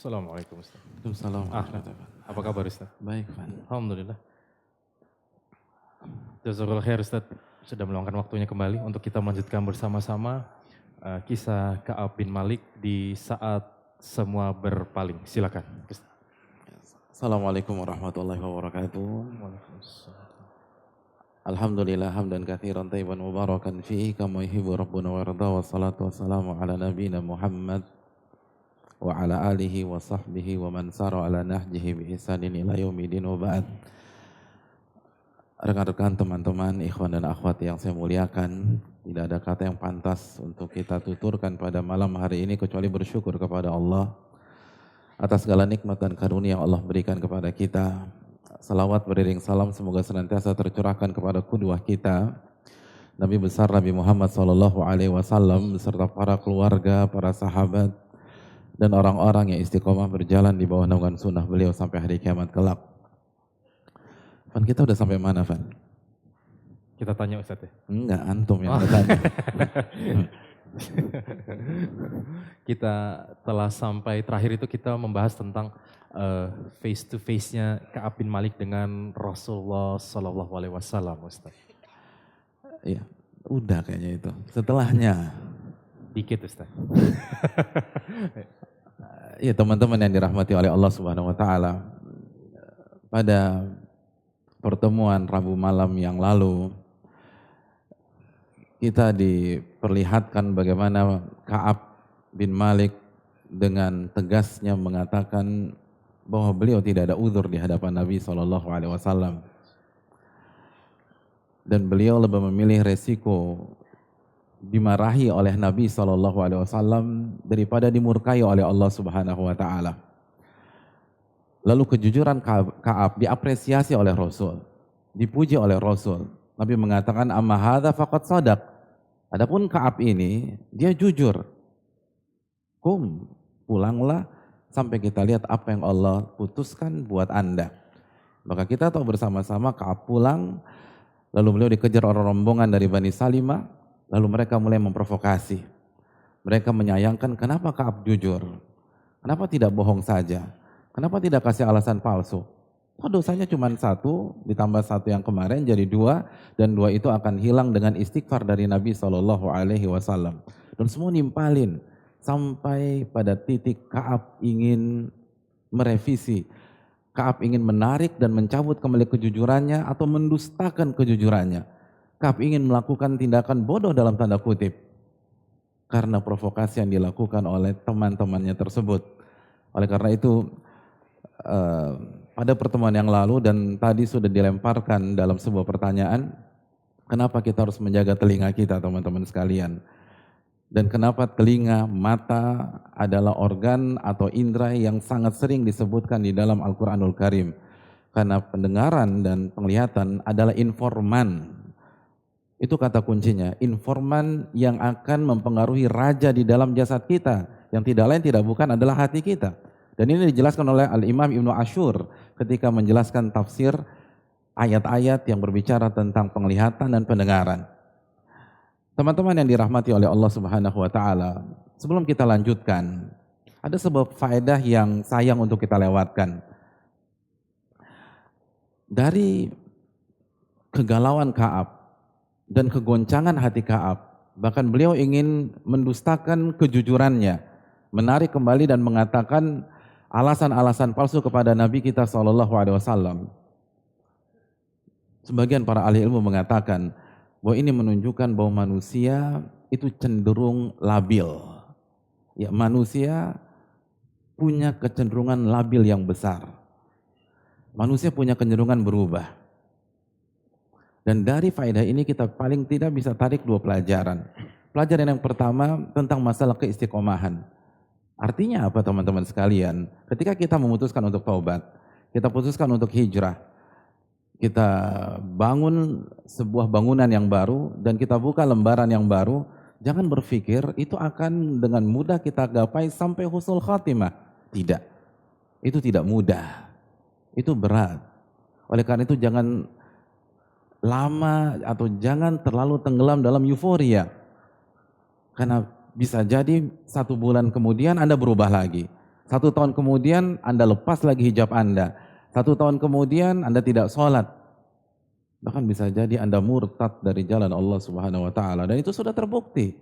Assalamualaikum Ustaz. Waalaikumsalam Ahlan. warahmatullahi wabarakatuh. Apa kabar Ustaz? Baik, Van. Alhamdulillah. Jazakallah khair Ustaz. Sudah meluangkan waktunya kembali untuk kita melanjutkan bersama-sama kisah Ka'ab bin Malik di saat semua berpaling. Silakan. Ustaz. Assalamualaikum warahmatullahi wabarakatuh. Alhamdulillah hamdan katsiran thayyiban mubarakan fihi kama yuhibbu rabbuna wa yarda, wassalatu wassalamu ala nabiyyina Muhammad wa ala alihi wa sahbihi wa man sara ala nahjihi bi ihsanin ila yaumidin wa ba'd. Rekan-rekan, teman-teman, ikhwan dan akhwat yang saya muliakan, tidak ada kata yang pantas untuk kita tuturkan pada malam hari ini kecuali bersyukur kepada Allah atas segala nikmat dan karunia yang Allah berikan kepada kita. Salawat beriring salam semoga senantiasa tercurahkan kepada qudwah kita, Nabi besar Nabi Muhammad SAW beserta para keluarga, para sahabat, dan orang-orang yang istiqomah berjalan di bawah naungan sunnah beliau sampai hari kiamat kelak. Van, kita udah sampai mana, Van? Kita tanya Ustaz ya. Enggak, antum yang bertanya. Kita telah sampai terakhir itu kita membahas tentang face to face-nya Ka'ab bin Malik dengan Rasulullah Sallallahu Alaihi Wasallam, Ustaz. Iya, udah kayaknya itu. Setelahnya. Dikit Ustaz. Ya teman-teman yang dirahmati oleh Allah Subhanahu Wa Taala, pada pertemuan Rabu malam yang lalu kita diperlihatkan bagaimana Ka'ab bin Malik dengan tegasnya mengatakan bahwa beliau tidak ada uzur di hadapan Nabi SAW, dan beliau lebih memilih resiko dimarahi oleh Nabi SAW daripada dimurkai oleh Allah Subhanahu Wa Taala. Lalu kejujuran Ka'ab diapresiasi oleh Rasul, dipuji oleh Rasul. Nabi mengatakan, amma hadza faqad shadaq. Adapun Ka'ab ini, dia jujur. Pulanglah sampai kita lihat apa yang Allah putuskan buat Anda. Maka kita tahu bersama-sama Ka'ab pulang, lalu beliau dikejar orang rombongan dari Bani Salimah, lalu mereka mulai memprovokasi. Mereka menyayangkan kenapa Ka'ab jujur, kenapa tidak bohong saja, kenapa tidak kasih alasan palsu. Oh, dosanya cuma satu, ditambah satu yang kemarin jadi dua, dan dua itu akan hilang dengan istighfar dari Nabi SAW. Dan semua nimpalin, sampai pada titik Ka'ab ingin merevisi, Ka'ab ingin menarik dan mencabut kembali kejujurannya atau mendustakan kejujurannya. Ka'ab ingin melakukan tindakan bodoh dalam tanda kutip, karena provokasi yang dilakukan oleh teman-temannya tersebut. Oleh karena itu, pada pertemuan yang lalu dan tadi sudah dilemparkan dalam sebuah pertanyaan, kenapa kita harus menjaga telinga kita, teman-teman sekalian? Dan kenapa telinga, mata adalah organ atau indera yang sangat sering disebutkan di dalam Al-Quranul Karim? Karena pendengaran dan penglihatan adalah informan. Itu kata kuncinya, informan yang akan mempengaruhi raja di dalam jasad kita, yang tidak lain tidak bukan adalah hati kita. Dan ini dijelaskan oleh Al-Imam Ibnu Ashur ketika menjelaskan tafsir ayat-ayat yang berbicara tentang penglihatan dan pendengaran. Teman-teman yang dirahmati oleh Allah Subhanahu Wa Taala, sebelum kita lanjutkan, ada sebuah faedah yang sayang untuk kita lewatkan. Dari kegalauan Ka'ab dan kegoncangan hati Ka'ab, bahkan beliau ingin mendustakan kejujurannya, menarik kembali dan mengatakan alasan-alasan palsu kepada Nabi kita SAW. Sebagian para ahli ilmu mengatakan bahwa ini menunjukkan bahwa manusia itu cenderung labil. Ya, manusia punya kecenderungan labil yang besar. Manusia punya kecenderungan berubah. Dan dari faedah ini kita paling tidak bisa tarik dua pelajaran. Pelajaran yang pertama tentang masalah keistiqomahan. Artinya apa teman-teman sekalian? Ketika kita memutuskan untuk taubat, kita putuskan untuk hijrah, kita bangun sebuah bangunan yang baru dan kita buka lembaran yang baru, jangan berpikir itu akan dengan mudah kita gapai sampai husnul khatimah. Tidak. Itu tidak mudah. Itu berat. Oleh karena itu jangan lama atau jangan terlalu tenggelam dalam euforia. Karena bisa jadi 1 bulan kemudian Anda berubah lagi. 1 tahun kemudian Anda lepas lagi hijab Anda. 1 tahun kemudian Anda tidak sholat. Bahkan bisa jadi Anda murtad dari jalan Allah Subhanahu wa taala, dan itu sudah terbukti.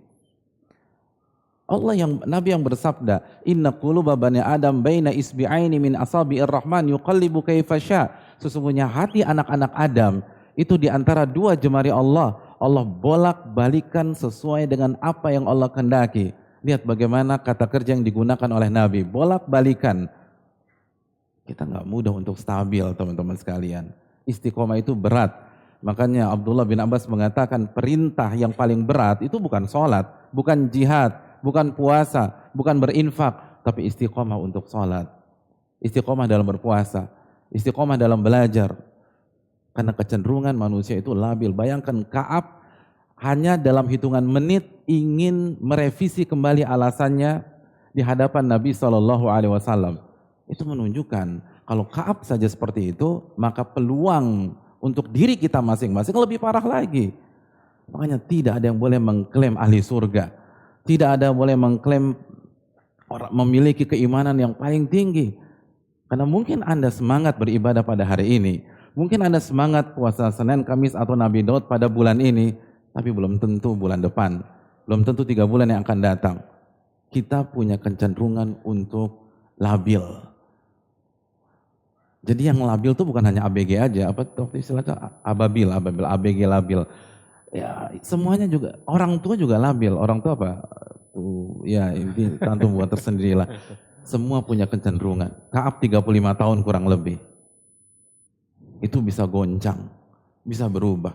Nabi yang bersabda, "Inna quluba bani Adam baina isbi'aini min asabi'ir rahman yuqallibu kaifa sya." Sesungguhnya hati anak-anak Adam itu di antara 2 jemari Allah. Allah bolak-balikan sesuai dengan apa yang Allah kehendaki. Lihat bagaimana kata kerja yang digunakan oleh Nabi, bolak-balikan. Kita nggak mudah untuk stabil, teman-teman sekalian. Istiqomah itu berat. Makanya Abdullah bin Abbas mengatakan perintah yang paling berat itu bukan sholat, bukan jihad, bukan puasa, bukan berinfak, tapi istiqomah untuk sholat. Istiqomah dalam berpuasa, istiqomah dalam belajar. Karena kecenderungan manusia itu labil. Bayangkan Ka'ab hanya dalam hitungan menit ingin merevisi kembali alasannya di hadapan Nabi SAW. Itu menunjukkan kalau Ka'ab saja seperti itu, maka peluang untuk diri kita masing-masing lebih parah lagi. Makanya tidak ada yang boleh mengklaim ahli surga. Tidak ada yang boleh mengklaim orang memiliki keimanan yang paling tinggi. Karena mungkin Anda semangat beribadah pada hari ini. Mungkin Anda semangat puasa Senin, Kamis atau Nabi Daud pada bulan ini. Tapi belum tentu bulan depan. Belum tentu 3 bulan yang akan datang. Kita punya kecenderungan untuk labil. Jadi yang labil itu bukan hanya ABG aja, apa waktu istilahnya ABG labil. Ya, semuanya juga, orang tua juga labil. Orang tua apa? Tuh, ya ini tantu buat tersendirilah. Semua punya kecenderungan. Ka'ab 35 tahun kurang lebih. Itu bisa goncang, bisa berubah.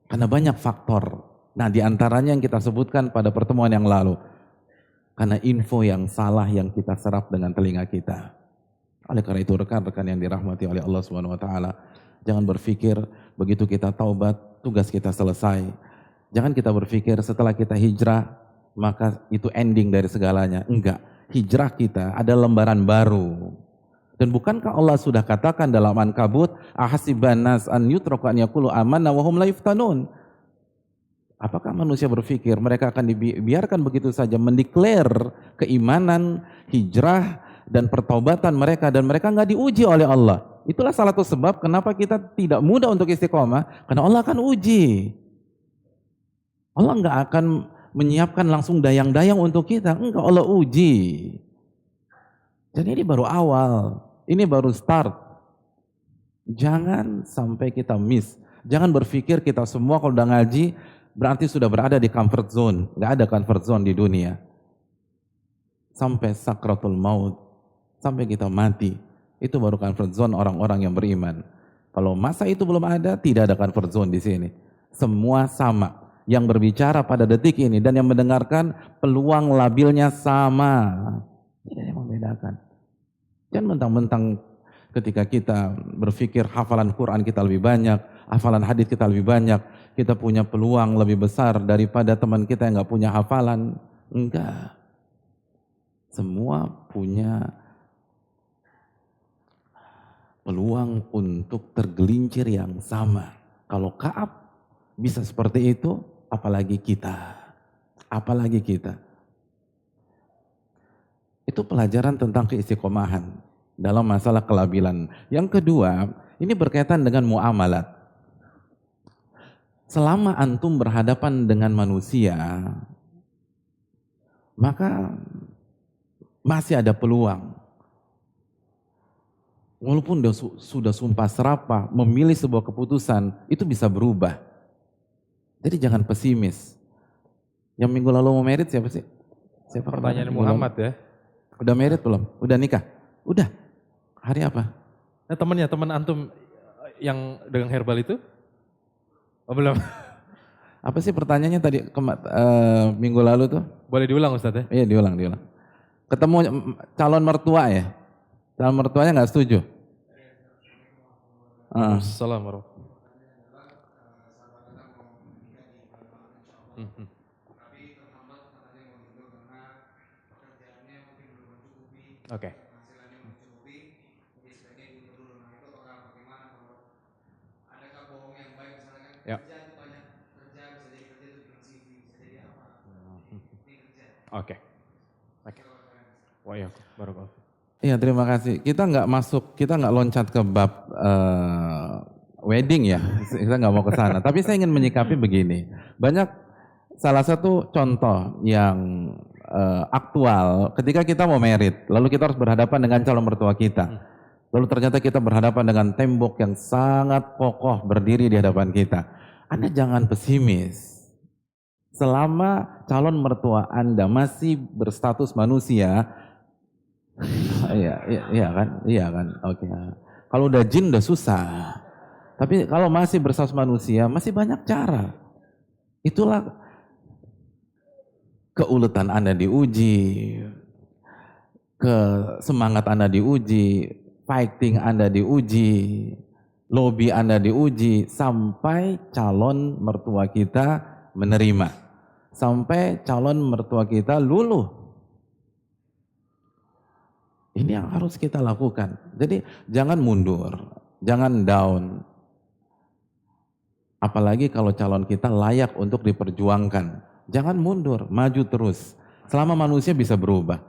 Karena banyak faktor. Nah, di antaranya yang kita sebutkan pada pertemuan yang lalu. Karena info yang salah yang kita serap dengan telinga kita. Oleh karena itu rekan-rekan yang dirahmati oleh Allah Subhanahu wa taala, jangan berpikir begitu kita taubat, tugas kita selesai. Jangan kita berpikir setelah kita hijrah, maka itu ending dari segalanya. Enggak, hijrah kita ada lembaran baru. Dan bukankah Allah sudah katakan dalam Ankabut, ahasiban nas an yutraku an yaqulu amanna wa hum la yuftanun. Apakah manusia berpikir mereka akan dibiarkan begitu saja mendeklar keimanan, hijrah, dan pertaubatan mereka, dan mereka nggak diuji oleh Allah. Itulah salah satu sebab kenapa kita tidak mudah untuk istiqomah, karena Allah akan uji. Allah nggak akan menyiapkan langsung dayang-dayang untuk kita, enggak, Allah uji. Dan ini baru awal, ini baru start. Jangan sampai kita miss. Jangan berpikir kita semua kalau udah ngaji berarti sudah berada di comfort zone. Nggak ada comfort zone di dunia. Sampai sakratul maut, sampai kita mati, itu baru comfort zone orang-orang yang beriman. Kalau masa itu belum ada, tidak ada comfort zone di sini. Semua sama. Yang berbicara pada detik ini dan yang mendengarkan peluang labilnya sama. Tidak ada yang membedakan. Jangan mentang-mentang ketika kita berpikir hafalan Quran kita lebih banyak, hafalan hadis kita lebih banyak, kita punya peluang lebih besar daripada teman kita yang nggak punya hafalan. Enggak. Semua punya peluang untuk tergelincir yang sama. Kalau Ka'ab bisa seperti itu, apalagi kita. Apalagi kita. Itu pelajaran tentang keistiqomahan dalam masalah kelabilan. Yang kedua, ini berkaitan dengan muamalat. Selama antum berhadapan dengan manusia, maka masih ada peluang. Walaupun sudah sumpah serapah, memilih sebuah keputusan, itu bisa berubah. Jadi jangan pesimis. Yang minggu lalu mau merit siapa sih? Siapa? Pertanyaan Muhammad ya. Udah merit belum? Udah nikah? Udah. Hari apa? Nah, teman antum yang dengan herbal itu? Oh, belum. Apa sih pertanyaannya tadi minggu lalu tuh? Boleh diulang Ustaz ya? Iya, diulang. Ketemu calon mertua ya? Calon mertuanya nggak setuju? Assalamualaikum. Oke. Ya. Oke. Oke. Wah ya, baru. Iya, terima kasih. Kita nggak loncat ke bab wedding ya. Kita nggak mau ke sana. Tapi saya ingin menyikapi begini. Banyak salah satu contoh yang aktual ketika kita mau merit, lalu kita harus berhadapan dengan calon mertua kita. Lalu ternyata kita berhadapan dengan tembok yang sangat kokoh berdiri di hadapan kita. Anda jangan pesimis. Selama calon mertua Anda masih berstatus manusia, iya kan, oke. Kalau udah jin udah susah. Tapi kalau masih berstatus manusia, masih banyak cara. Itulah keuletan Anda diuji, semangat Anda diuji, fighting Anda diuji, lobby Anda diuji, sampai calon mertua kita menerima, sampai calon mertua kita luluh. Ini yang harus kita lakukan. Jadi jangan mundur, jangan down. Apalagi kalau calon kita layak untuk diperjuangkan. Jangan mundur, maju terus. Selama manusia bisa berubah.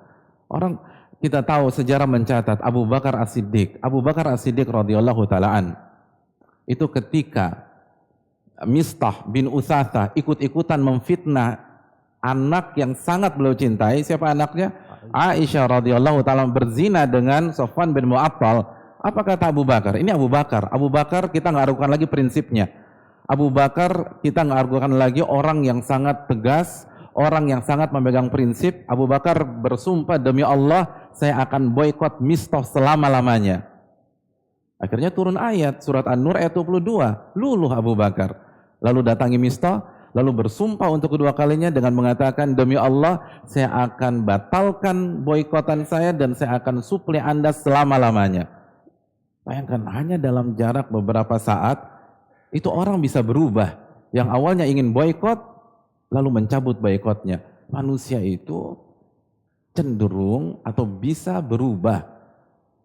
Orang kita tahu sejarah mencatat Abu Bakar As-Siddiq. Abu Bakar As-Siddiq radhiyallahu ta'ala itu ketika Mistah bin Utsatha ikut-ikutan memfitnah anak yang sangat beliau cintai. Siapa anaknya? Aisyah radhiyallahu ta'ala berzina dengan Sofwan bin Mu'attal. Apa kata Abu Bakar? Ini Abu Bakar. Abu Bakar kita nggak ragukan lagi prinsipnya. Abu Bakar kita nggak ragukan lagi orang yang sangat tegas, orang yang sangat memegang prinsip. Abu Bakar bersumpah demi Allah, saya akan boikot Mistah selama-lamanya. Akhirnya turun ayat surat An-Nur ayat 22. Luluh Abu Bakar. Lalu datangi Mistah, lalu bersumpah untuk kedua kalinya dengan mengatakan, demi Allah saya akan batalkan boikotan saya dan saya akan suplai Anda selama-lamanya. Bayangkan hanya dalam jarak beberapa saat itu orang bisa berubah. Yang awalnya ingin boikot lalu mencabut boikotnya. Manusia itu cenderung atau bisa berubah.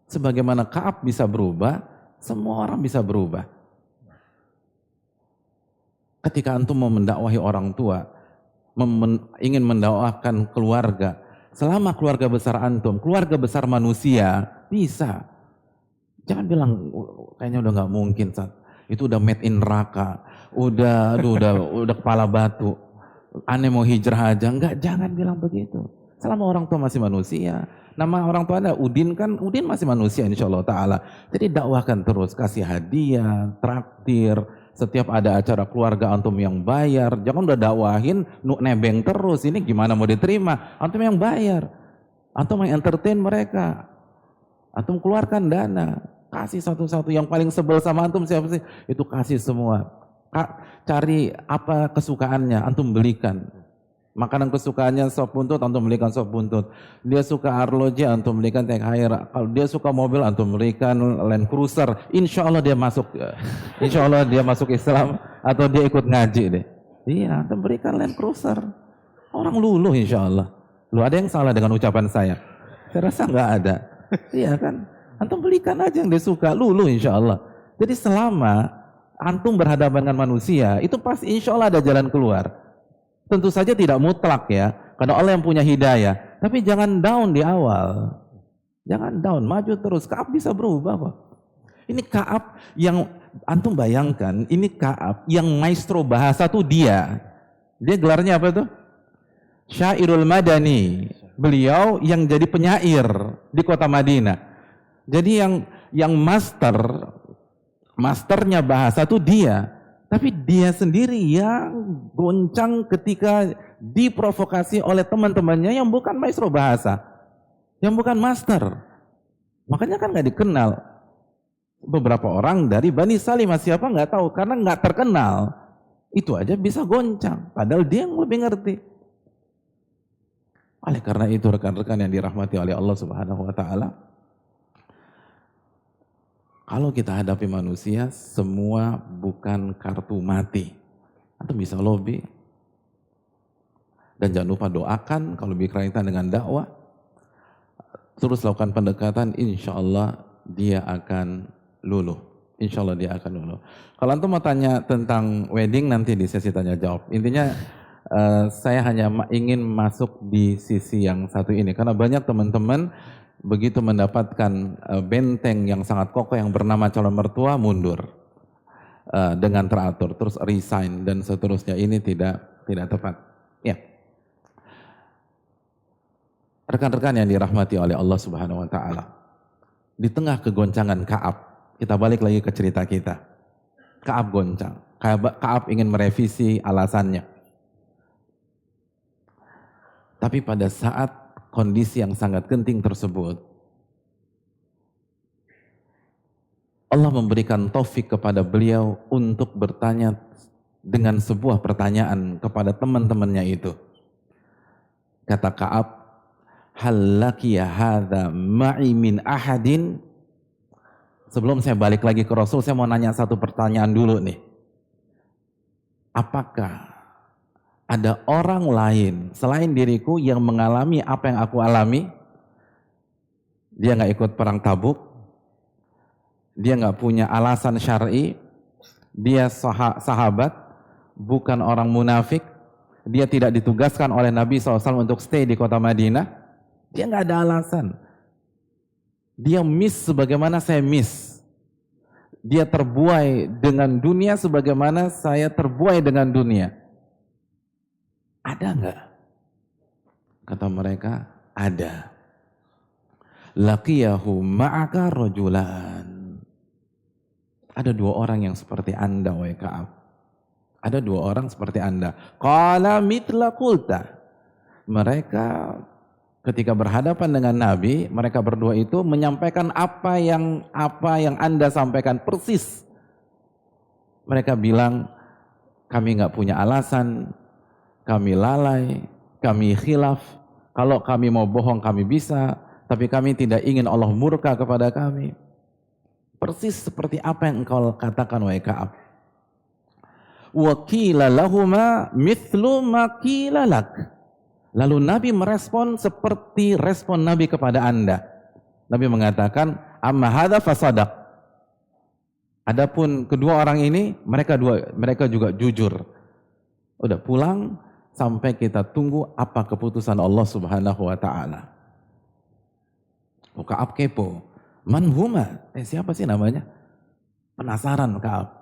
Sebagaimana Ka'ab bisa berubah, semua orang bisa berubah. Ketika antum mau mendakwahi orang tua, ingin mendakwahkan keluarga, selama keluarga besar antum, keluarga besar manusia, bisa. Jangan bilang kayaknya udah nggak mungkin, Sat. Itu udah made in neraka, udah kepala batu. Aneh mau hijrah aja, enggak, jangan bilang begitu. Selama orang tua masih manusia, nama orang tua Anda Udin kan, Udin masih manusia insyaallah ta'ala. Jadi dakwahkan terus, kasih hadiah, traktir, setiap ada acara keluarga antum yang bayar. Jangan udah dakwahin, nebeng terus, ini gimana mau diterima? Antum yang bayar, antum yang entertain mereka, antum keluarkan dana, kasih satu-satu. Yang paling sebel sama antum siapa sih? Itu kasih semua. Cari apa kesukaannya, antum belikan. Makanan kesukaannya sop buntut, antum belikan sop buntut. Dia suka arloji, antum belikan tank air. Kalau dia suka mobil, antum belikan Land Cruiser. Insya Allah dia masuk Islam atau dia ikut ngaji deh. Iya, antum berikan Land Cruiser. Orang luluh insya Allah. Lu ada yang salah dengan ucapan saya? Saya rasa nggak ada. Iya kan? Antum belikan aja yang dia suka, luluh insya Allah. Jadi selama antum berhadapan dengan manusia, itu pasti insya Allah ada jalan keluar. Tentu saja tidak mutlak ya, karena Allah yang punya hidayah. Tapi jangan down di awal. Jangan down, maju terus. Ka'ab bisa berubah kok. Ini Ka'ab yang, antum bayangkan, ini Ka'ab yang maestro bahasa tuh dia. Dia gelarnya apa tuh? Syairul Madani. Beliau yang jadi penyair di kota Madinah. Jadi yang masternya bahasa tuh dia. Tapi dia sendiri yang goncang ketika diprovokasi oleh teman-temannya yang bukan maestro bahasa, yang bukan master. Makanya kan nggak dikenal. Beberapa orang dari Bani Salimah siapa nggak tahu karena nggak terkenal. Itu aja bisa goncang, padahal dia yang lebih ngerti. Oleh karena itu rekan-rekan yang dirahmati oleh Allah Subhanahu Wa Taala, kalau kita hadapi manusia, semua bukan kartu mati. Atau bisa lobby. Dan jangan lupa doakan kalau berkaitan dengan dakwah. Terus lakukan pendekatan, insya Allah dia akan luluh. Insya Allah dia akan luluh. Kalau antum mau tanya tentang wedding, nanti di sesi tanya jawab. Intinya saya hanya ingin masuk di sisi yang satu ini. Karena banyak teman-teman begitu mendapatkan benteng yang sangat kokoh yang bernama calon mertua, mundur dengan teratur, terus resign dan seterusnya. Ini tidak tepat. Ya, rekan-rekan yang dirahmati oleh Allah Subhanahu Wa Taala, di tengah kegoncangan Ka'ab, kita balik lagi ke cerita kita. Ka'ab goncang, Ka'ab ingin merevisi alasannya. Tapi pada saat kondisi yang sangat genting tersebut, Allah memberikan taufik kepada beliau untuk bertanya dengan sebuah pertanyaan kepada teman-temannya itu. Kata Ka'ab, hal lakiya hadza ma'i min ahadin. Sebelum saya balik lagi ke Rasul, saya mau nanya satu pertanyaan dulu nih. Apakah ada orang lain selain diriku yang mengalami apa yang aku alami? Dia nggak ikut perang Tabuk, dia nggak punya alasan syar'i, dia sahabat, bukan orang munafik, dia tidak ditugaskan oleh Nabi SAW untuk stay di kota Madinah, dia nggak ada alasan. Dia miss sebagaimana saya miss. Dia terbuai dengan dunia sebagaimana saya terbuai dengan dunia. Ada enggak? Kata mereka, ada. Laqiyahu ma'aka rajulan. Ada dua orang yang seperti Anda, wahai Ka'ab. Ada dua orang seperti Anda. Qala mitla qulta. Mereka ketika berhadapan dengan Nabi, mereka berdua itu menyampaikan apa yang Anda sampaikan persis. Mereka bilang, kami enggak punya alasan, kami lalai, kami khilaf, kalau kami mau bohong kami bisa, tapi kami tidak ingin Allah murka kepada kami. Persis seperti apa yang engkau katakan, wahai Ka'ab. Wa qila lahuma mithlu ma qila lak. Lalu Nabi merespon seperti respon Nabi kepada Anda. Nabi mengatakan, amma hadza fasadaq. Adapun kedua orang ini, mereka juga jujur. Udah pulang, sampai kita tunggu apa keputusan Allah Subhanahu Wa Taala. Ka'ab kepo, man huma? Siapa sih namanya? Penasaran Ka'ab.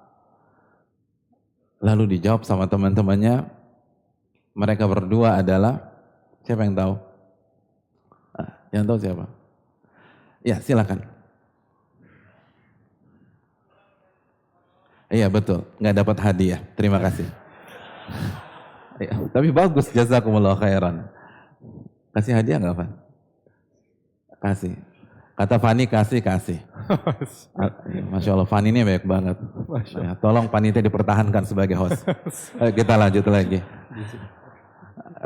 Lalu dijawab sama teman-temannya, mereka berdua adalah, siapa yang tahu? Yang tahu siapa? Ya, silakan. Iya betul, nggak dapat hadiah. Terima kasih. Ya, tapi bagus, jazakumullah khairan. Kasih hadiah nggak, Fan? Kasih. Kata Fani kasih. Masya Allah, Fani ini baik banget. Ya, tolong panitia dipertahankan sebagai host. Ayo kita lanjut lagi.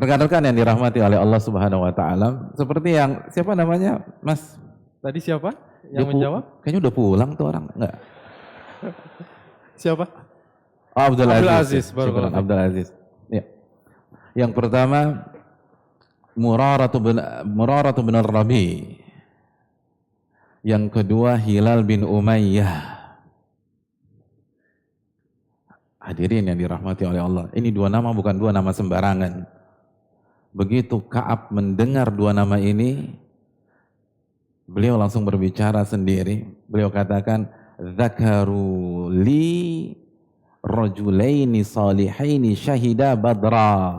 Rekan-rekan yang dirahmati oleh Allah Subhanahu Wa Taala, seperti yang siapa namanya, Mas? Tadi siapa yang menjawab? Kayaknya udah pulang tuh orang, enggak? Siapa? Oh, Abdul Aziz. Syukuran, Abdul Aziz. Ya. Yang pertama Muraratu bin Rabi. Yang kedua Hilal bin Umayyah. Hadirin yang dirahmati oleh Allah. Ini dua nama bukan dua nama sembarangan. Begitu Ka'ab mendengar dua nama ini, beliau langsung berbicara sendiri. Beliau katakan, "Dzakaru li rajulaini salihaini syahida badra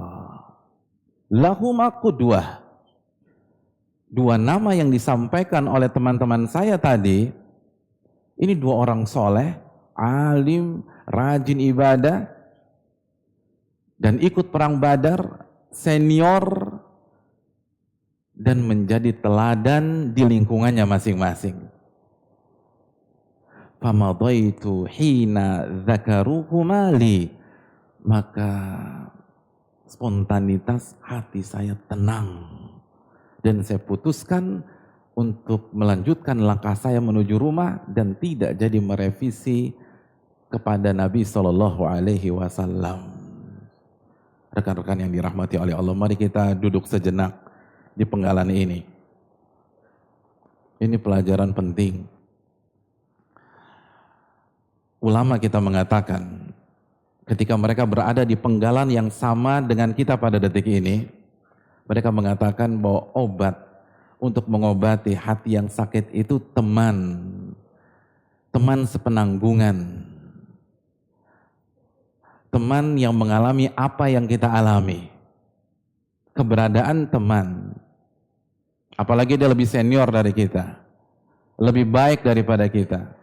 lahuma qudwah." Dua nama yang disampaikan oleh teman-teman saya tadi, ini dua orang soleh, alim, rajin ibadah, dan ikut perang Badar, senior, dan menjadi teladan di lingkungannya masing-masing. Famadaitu hina dzakaruhuma li, maka spontanitas hati saya tenang dan saya putuskan untuk melanjutkan langkah saya menuju rumah dan tidak jadi merevisi kepada Nabi Shallallahu Alaihi Wasallam. Rekan-rekan yang dirahmati oleh Allah, mari kita duduk sejenak di penggalan ini. Ini pelajaran penting. Ulama kita mengatakan, ketika mereka berada di penggalan yang sama dengan kita pada detik ini, mereka mengatakan bahwa untuk mengobati hati yang sakit itu teman. Teman sepenanggungan. Teman yang mengalami apa yang kita alami. Keberadaan teman. Apalagi dia lebih senior dari kita. Lebih baik daripada kita.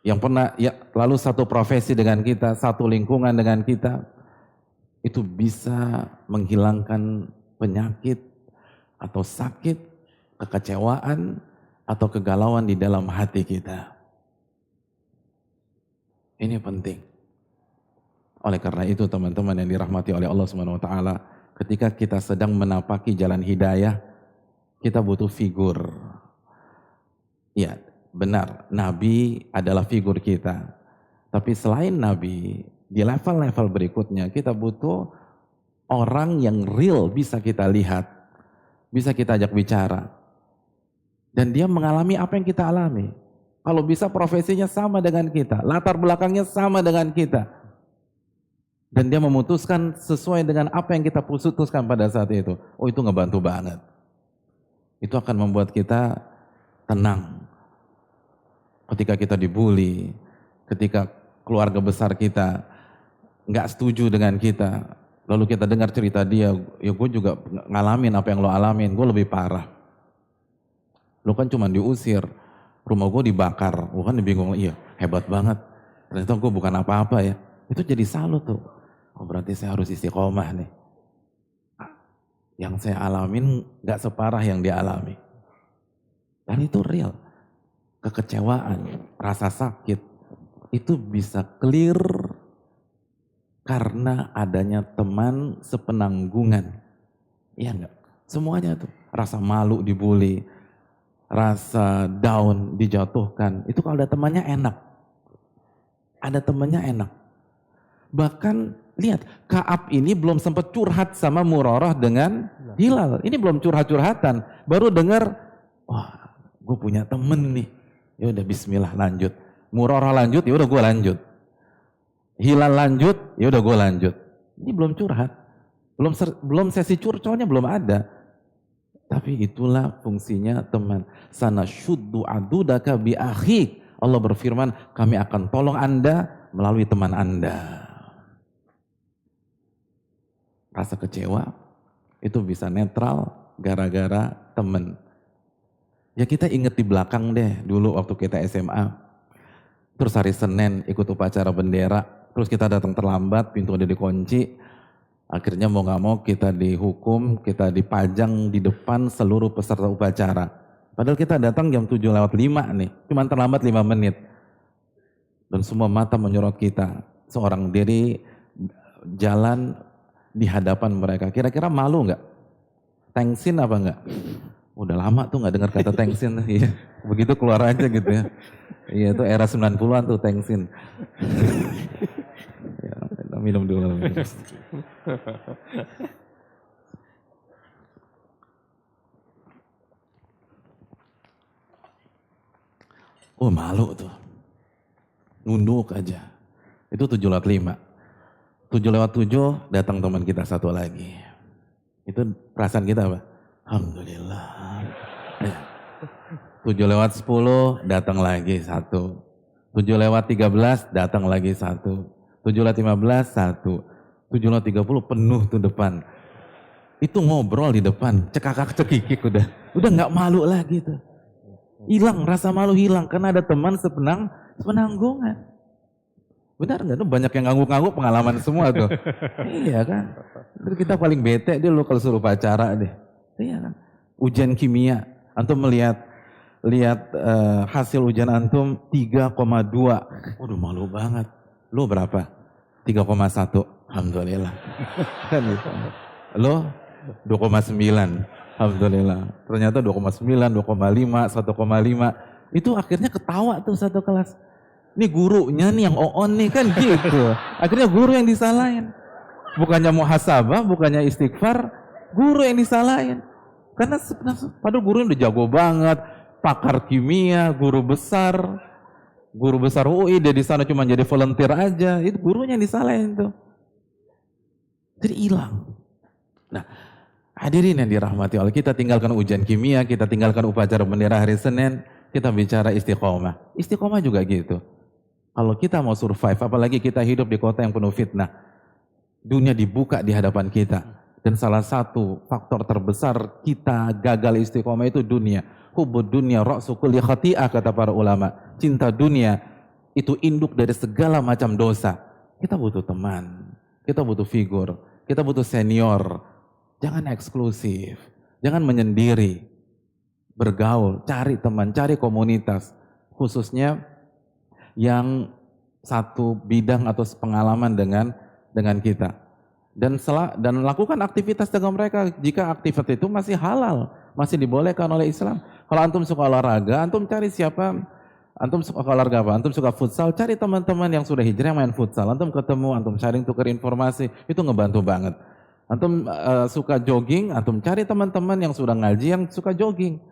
Yang pernah lalu satu profesi dengan kita, satu lingkungan dengan kita, itu bisa menghilangkan penyakit atau sakit, kekecewaan atau kegalauan di dalam hati kita. Ini penting. Oleh karena itu teman-teman yang dirahmati oleh Allah Subhanahu wa taala, ketika kita sedang menapaki jalan hidayah, kita butuh figur. Ya, benar, Nabi adalah figur kita. Tapi selain Nabi, di level-level berikutnya kita butuh orang yang real bisa kita lihat, bisa kita ajak bicara. Dan dia mengalami apa yang kita alami. Kalau bisa profesinya sama dengan kita, latar belakangnya sama dengan kita. Dan dia memutuskan sesuai dengan apa yang kita putuskan pada saat itu. Oh, itu ngebantu banget. Itu akan membuat kita tenang. Ketika kita dibully, ketika keluarga besar kita nggak setuju dengan kita, lalu kita dengar cerita dia, ya gue juga ngalamin apa yang lo alamin, gue lebih parah. Lo kan cuma diusir, rumah gue dibakar, gue kan bingung, iya hebat banget, ternyata gue bukan apa-apa ya. Itu jadi salut tuh, oh berarti saya harus istiqomah nih. Yang saya alamin gak separah yang dia alami. Dan itu real. Kekecewaan, rasa sakit, itu bisa clear karena adanya teman sepenanggungan. Iya enggak? Semuanya tuh, rasa malu dibully, rasa down dijatuhkan, itu kalau ada temannya enak. Ada temannya enak. Bahkan lihat, Ka'ab ini belum sempat curhat sama Murarah dengan Hilal. Ini belum curhat-curhatan, baru dengar, wah, gue punya temen nih. Ya udah bismillah lanjut. Murarah lanjut, ya udah gue lanjut. Hilal lanjut, ya udah gue lanjut. Ini belum curhat. Belum sesi curcolnya belum ada. Tapi itulah fungsinya teman. Sana syuddu adudaka bi akhik. Allah berfirman, kami akan tolong Anda melalui teman Anda. Rasa kecewa itu bisa netral gara-gara teman. Ya kita inget di belakang deh dulu waktu kita SMA. Terus hari Senin ikut upacara bendera. Terus kita datang terlambat, pintu udah dikunci. Akhirnya mau gak mau kita dihukum, kita dipajang di depan seluruh peserta upacara. Padahal kita datang jam 7:05 nih, cuma terlambat 5 menit. Dan semua mata menyorot kita. Seorang diri jalan di hadapan mereka. Kira-kira malu gak? Tengsin apa enggak? Udah lama tuh gak dengar kata tengsin. Iya, begitu keluar aja gitu ya. Iya itu era 90-an tuh tengsin. Ya, kita minum dulu. Oh malu tuh. Nunduk aja. Itu 7:05. 7:07 datang teman kita satu lagi. Itu perasaan kita apa? Alhamdulillah. 7:10 datang lagi satu. 7:13 datang lagi satu. 7:15 satu. 7:30 penuh tuh depan. Itu ngobrol di depan, cekakak cekikik udah nggak malu lagi tuh. Hilang, rasa malu hilang karena ada teman sepenanggungan. Benar nggak? Tuh banyak yang ngangguk-ngangguk pengalaman semua tuh. Iya kan? Kita paling bete dia lo kalau suruh pacara deh. Iya kan? Ujian kimia, antum lihat hasil ujian antum 3,2. Waduh malu banget. Lo berapa? 3,1. Alhamdulillah. Kan gitu. Lo 2,9. Alhamdulillah. Ternyata 2,9, 2,5, 1,5. Itu akhirnya ketawa tuh satu kelas. Ini gurunya nih yang on nih kan gitu. Akhirnya guru yang disalahin. Bukannya muhasabah, bukannya istighfar, guru yang disalahin. Karena padahal guru udah jago banget, pakar kimia, guru besar UI, dia di sana cuma jadi volunteer aja. Itu gurunya yang disalahin tuh. Jadi hilang. Nah, Hadirin yang dirahmati Allah, kita tinggalkan ujian kimia, kita tinggalkan upacara bendera hari Senin, kita bicara istiqomah. Istiqomah juga gitu. Kalau kita mau survive, apalagi kita hidup di kota yang penuh fitnah, dunia dibuka di hadapan kita. Dan salah satu faktor terbesar kita gagal istiqomah itu dunia. Hubbud dunia ra'su kulli khati'ah, kata para ulama. Cinta dunia itu induk dari segala macam dosa. Kita butuh teman, kita butuh figur, kita butuh senior. Jangan eksklusif, jangan menyendiri. Bergaul, cari teman, cari komunitas. Khususnya yang satu bidang atau pengalaman dengan kita. Dan lakukan aktivitas dengan mereka jika aktivitas itu masih halal, masih dibolehkan oleh Islam. Kalau antum suka olahraga, antum cari siapa, antum suka olahraga apa, antum suka futsal, cari teman-teman yang sudah hijrah main futsal, antum ketemu, antum sharing, tukar informasi, itu ngebantu banget. Antum suka jogging, antum cari teman-teman yang sudah ngaji yang suka jogging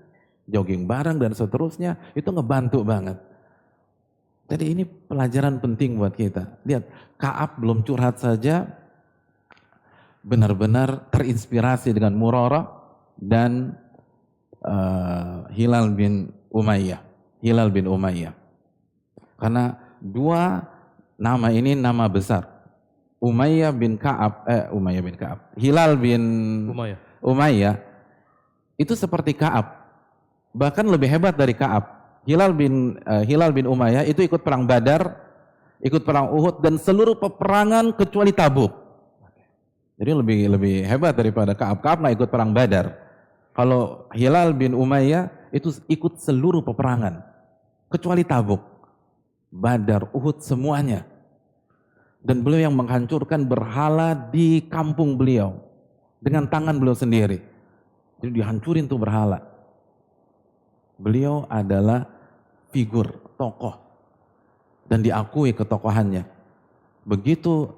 bareng dan seterusnya, itu ngebantu banget. Jadi ini pelajaran penting buat kita. Lihat, Ka'ab belum curhat saja, benar-benar terinspirasi dengan Murarah dan Hilal bin Umayyah. Karena dua nama ini nama besar. Umayyah bin Ka'ab, Hilal bin Umayyah itu seperti Ka'ab, bahkan lebih hebat dari Ka'ab. Hilal bin Umayyah itu ikut perang Badar, ikut perang Uhud dan seluruh peperangan kecuali Tabuk. Jadi lebih hebat daripada Ka'ab. Ka'ab nggak ikut perang Badar. Kalau Hilal bin Umayyah itu ikut seluruh peperangan kecuali Tabuk, Badar, Uhud, semuanya. Dan beliau yang menghancurkan berhala di kampung beliau dengan tangan beliau sendiri. Jadi dihancurin tuh berhala. Beliau adalah figur, tokoh, dan diakui ketokohannya. Begitu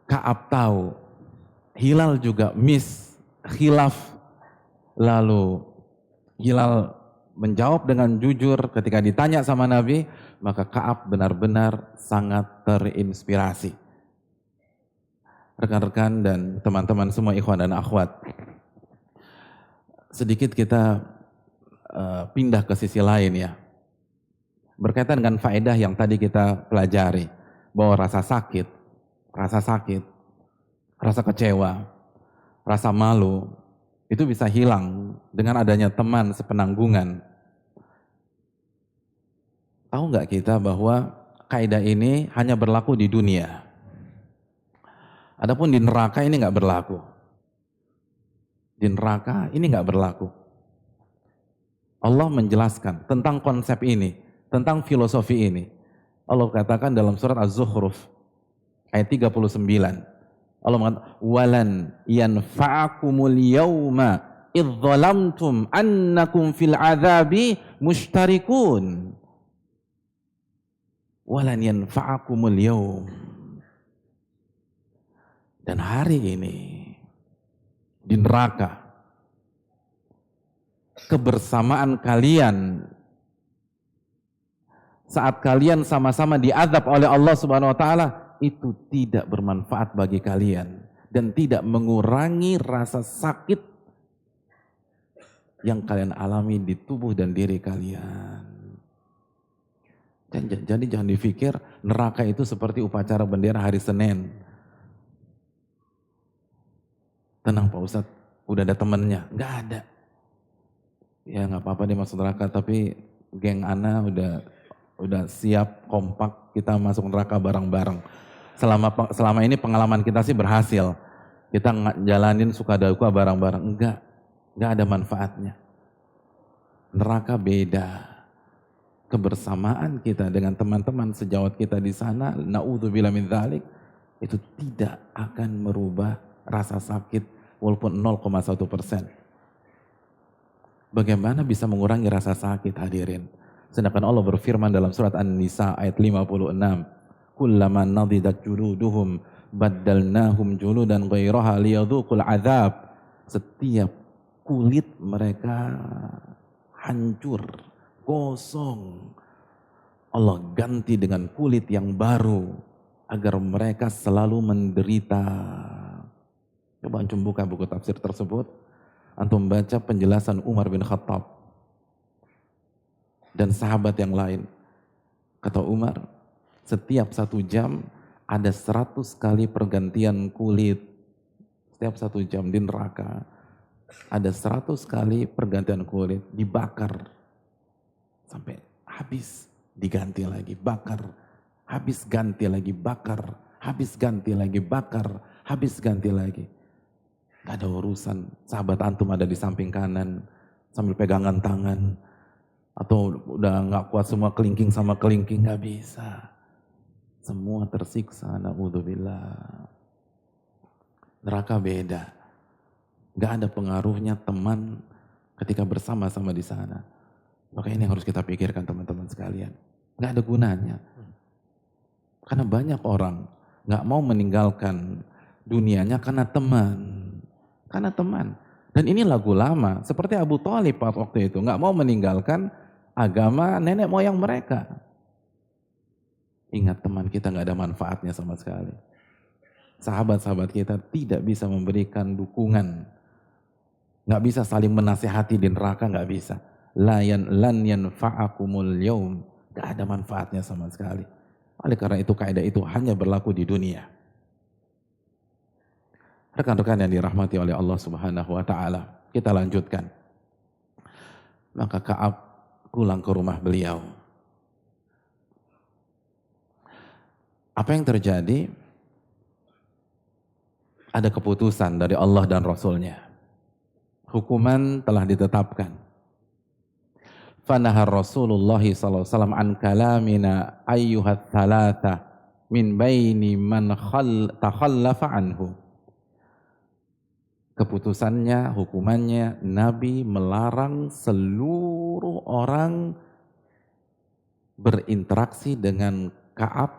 Ka'ab tahu Hilal juga khilaf, lalu Hilal menjawab dengan jujur ketika ditanya sama Nabi, maka Ka'ab benar-benar sangat terinspirasi. Rekan-rekan dan teman-teman semua ikhwan dan akhwat, sedikit kita pindah ke sisi lain ya. Berkaitan dengan faedah yang tadi kita pelajari, bahwa rasa sakit, rasa kecewa, rasa malu, itu bisa hilang dengan adanya teman sepenanggungan. Tahu nggak kita bahwa kaidah ini hanya berlaku di dunia. Adapun di neraka ini nggak berlaku. Di neraka ini nggak berlaku. Allah menjelaskan tentang konsep ini, tentang filosofi ini. Allah katakan dalam surat Az-Zukhruf ayat 39. Allah mengatakan, "Walan yanfa'akumul yawma idh zalamtum annakum fil adzabi mushtarikun." Walan yanfa'akumul yawm. Dan hari ini di neraka, kebersamaan kalian saat kalian sama-sama diazab oleh Allah Subhanahu wa taala itu tidak bermanfaat bagi kalian dan tidak mengurangi rasa sakit yang kalian alami di tubuh dan diri kalian. Jadi jangan dipikir neraka itu seperti upacara bendera hari Senin. Tenang Pak Ustadz, udah ada temennya. Enggak ada. Ya nggak apa-apa dia masuk neraka, tapi geng Ana udah siap kompak kita masuk neraka bareng-bareng. Selama ini pengalaman kita sih berhasil. Kita jalanin suka duka bareng-bareng. Enggak ada manfaatnya. Neraka beda. Kebersamaan kita dengan teman-teman sejawat kita di sana, na'udzubillah min dzalik, itu tidak akan merubah rasa sakit walaupun 0,1%. Bagaimana bisa mengurangi rasa sakit, hadirin? Sedangkan Allah berfirman dalam surat An-Nisa ayat 56, "Kullama nadidat juluduhum baddalnahum juludan ghairaha liyadzuqul adzab." Setiap kulit mereka hancur, gosong, Allah ganti dengan kulit yang baru agar mereka selalu menderita. Coba antum buka buku tafsir tersebut. Antum baca penjelasan Umar bin Khattab dan sahabat yang lain. Kata Umar, setiap 1 jam ada 100 kali pergantian kulit. Setiap 1 jam di neraka ada 100 kali pergantian kulit, dibakar sampai habis, diganti lagi, bakar, habis ganti lagi, bakar, habis ganti lagi, bakar, habis ganti lagi. Gak ada urusan, sahabat antum ada di samping kanan sambil pegangan tangan, atau udah gak kuat semua kelingking sama kelingking, gak bisa. Semua tersiksa, na'udzubillah. Neraka beda, gak ada pengaruhnya teman ketika bersama-sama di sana. Maka ini yang harus kita pikirkan teman-teman sekalian. Gak ada gunanya. Karena banyak orang gak mau meninggalkan dunianya karena teman. Karena teman. Dan ini lagu lama, seperti Abu Thalib waktu itu, gak mau meninggalkan agama nenek moyang mereka. Ingat, teman kita gak ada manfaatnya sama sekali. Sahabat-sahabat kita tidak bisa memberikan dukungan. Gak bisa saling menasihati di neraka, gak bisa. Lan yanfa'akumul yaum. Gak ada manfaatnya sama sekali. Oleh karena itu kaidah itu hanya berlaku di dunia. Rekan-rekan yang dirahmati oleh Allah Subhanahu wa taala, kita lanjutkan. Maka Ka'ab pulang ke rumah beliau. Apa yang terjadi? Ada keputusan dari Allah dan Rasulnya. Hukuman telah ditetapkan. Fanahar Rasulullah SAW an kalamina ayyuhat thalatha min baini man takhallafa anhu. Keputusannya, hukumannya, Nabi melarang seluruh orang berinteraksi dengan Ka'ab,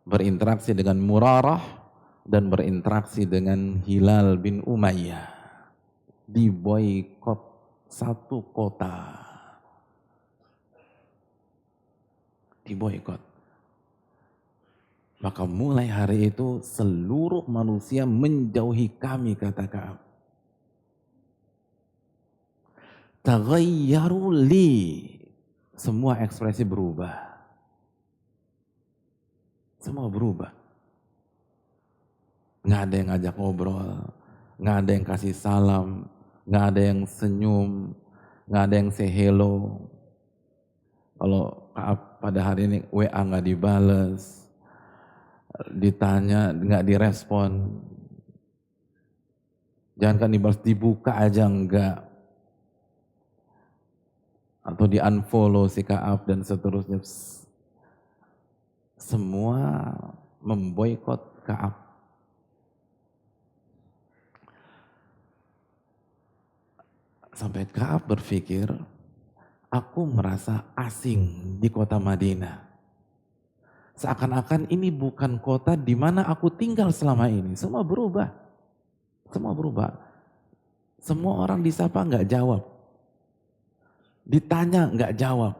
berinteraksi dengan Murarah, dan berinteraksi dengan Hilal bin Umayyah. Diboikot satu kota. Diboikot. Maka mulai hari itu seluruh manusia menjauhi kami, kata Ka'ab. Taghayyaru li. Semua ekspresi berubah. Semua berubah. Nggak ada yang ngajak ngobrol, nggak ada yang kasih salam, nggak ada yang senyum, nggak ada yang say hello. Kalau Ka'ab pada hari ini WA nggak dibales, ditanya nggak direspon, jangankan dibalas, dibuka aja enggak, atau di unfollow si Ka'ab dan seterusnya. Semua memboikot Ka'ab. Sampai Ka'ab berpikir, aku merasa asing di kota Madinah. Seakan-akan ini bukan kota di mana aku tinggal selama ini. Semua berubah. Semua berubah. Semua orang disapa nggak jawab. Ditanya nggak jawab.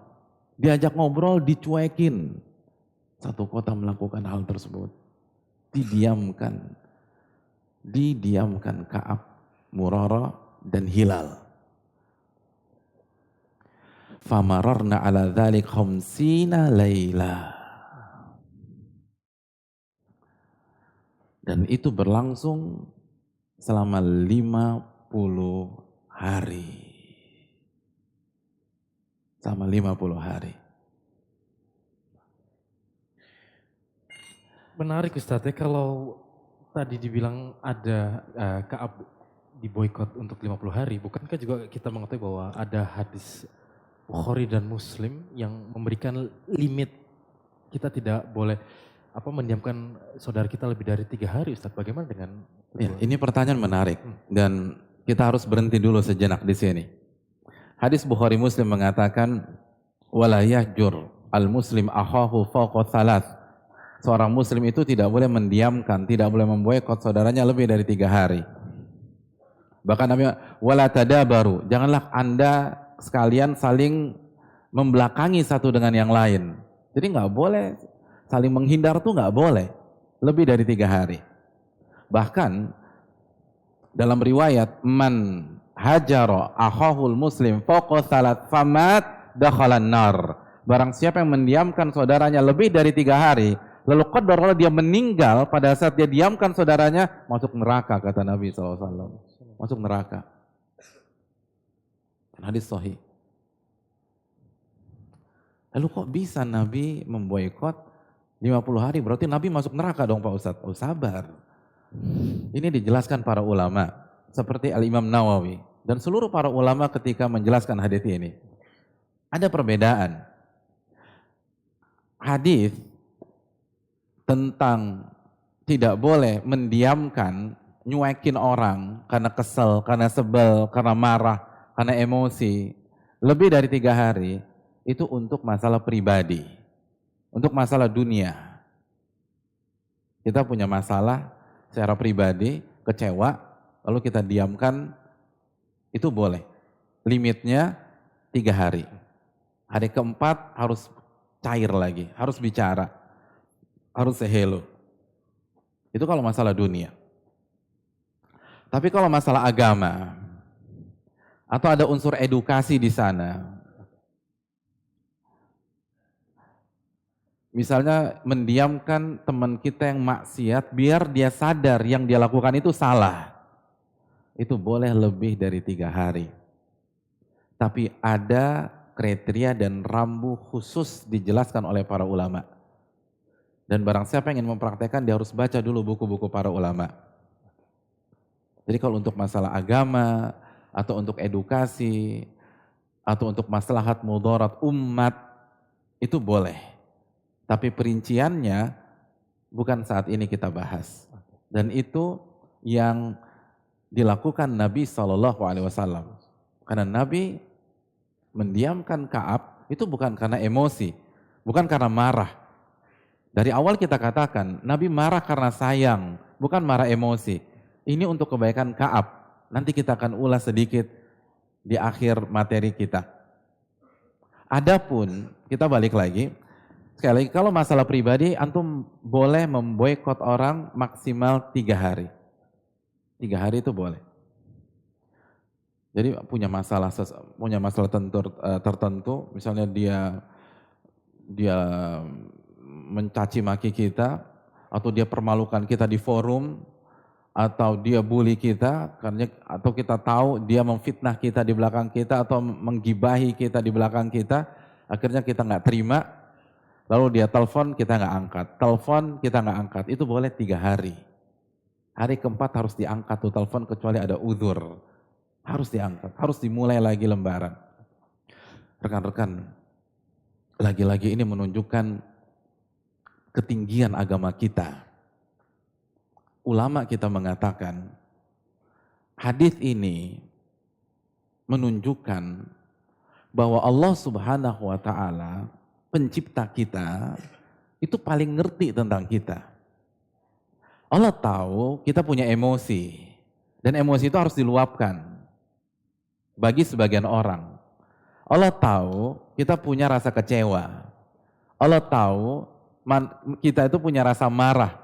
Diajak ngobrol dicuekin. Satu kota melakukan hal tersebut. Didiamkan. Didiamkan Ka'ab, Murarah, dan Hilal. Famararna ala dzalik khamsina laila. Dan itu berlangsung selama 50 hari. Selama 50 hari. Menarik Ustadz ya, kalau tadi dibilang ada Ka'ab diboikot untuk 50 hari, bukankah juga kita mengetahui bahwa ada hadis Bukhari dan Muslim yang memberikan limit kita tidak boleh mendiamkan saudara kita lebih dari 3 hari, Ustaz. Bagaimana dengan ya, ini pertanyaan menarik dan kita harus berhenti dulu sejenak di sini. Hadis Bukhari Muslim mengatakan wala yahjur al-muslim akhahu fawqa thalath. Seorang muslim itu tidak boleh mendiamkan, tidak boleh memboikot saudaranya lebih dari 3 hari. Bahkan Nabi wala tadabaru, janganlah Anda sekalian saling membelakangi satu dengan yang lain. Jadi nggak boleh saling menghindar, tuh nggak boleh lebih dari 3 hari. Bahkan Dalam riwayat, man hajaro akhahul muslim fawqa salat famat dakhalan nar. Barang siapa yang mendiamkan saudaranya lebih dari 3 hari, lalu qadar kalau dia meninggal pada saat dia diamkan saudaranya, masuk neraka, kata Nabi SAW. Masuk neraka. Hadis sahih. Lalu kok bisa Nabi memboikot 50 hari? Berarti Nabi masuk neraka dong Pak Ustadz. Oh sabar. Ini dijelaskan para ulama seperti Al-Imam Nawawi dan seluruh para ulama ketika menjelaskan hadis ini. Ada perbedaan. Hadis tentang tidak boleh mendiamkan, nyuekin orang karena kesel, karena sebel, karena marah, karena emosi lebih dari 3 hari, itu untuk masalah pribadi, untuk masalah dunia. Kita punya masalah secara pribadi, kecewa, lalu kita diamkan, itu boleh. Limitnya 3 hari. Hari keempat harus cair lagi, harus bicara, harus say hello. Itu kalau masalah dunia. Tapi kalau masalah agama, atau ada unsur edukasi di sana, misalnya mendiamkan teman kita yang maksiat biar dia sadar yang dia lakukan itu salah. Itu boleh lebih dari 3 hari. Tapi ada kriteria dan rambu khusus dijelaskan oleh para ulama. Dan barang siapa yang ingin mempraktekkan, dia harus baca dulu buku-buku para ulama. Jadi kalau untuk masalah agama, atau untuk edukasi, atau untuk maslahat mudarat umat, itu boleh. Tapi perinciannya bukan saat ini kita bahas. Dan itu yang dilakukan Nabi SAW. Karena Nabi mendiamkan Ka'ab itu bukan karena emosi, bukan karena marah. Dari awal kita katakan, Nabi marah karena sayang, bukan marah emosi. Ini untuk kebaikan Ka'ab. Nanti kita akan ulas sedikit di akhir materi kita. Adapun, kita balik lagi, sekali lagi, kalau masalah pribadi, antum boleh memboikot orang maksimal 3 hari. 3 hari itu boleh. Jadi punya masalah tertentu, misalnya dia mencaci maki kita, atau dia permalukan kita di forum, atau dia bully kita, atau kita tahu dia memfitnah kita di belakang kita, atau menggibahi kita di belakang kita, akhirnya kita nggak terima. Lalu dia telepon, kita nggak angkat. Telepon, kita nggak angkat. Itu boleh 3 hari. Hari keempat harus diangkat tuh telepon kecuali ada uzur. Harus diangkat. Harus dimulai lagi lembaran. Rekan-rekan, lagi-lagi ini menunjukkan ketinggian agama kita. Ulama kita mengatakan, hadis ini menunjukkan bahwa Allah Subhanahu wa Ta'ala, pencipta kita, itu paling ngerti tentang kita. Allah tahu kita punya emosi, dan emosi itu harus diluapkan bagi sebagian orang. Allah tahu kita punya rasa kecewa. Allah tahu kita itu punya rasa marah.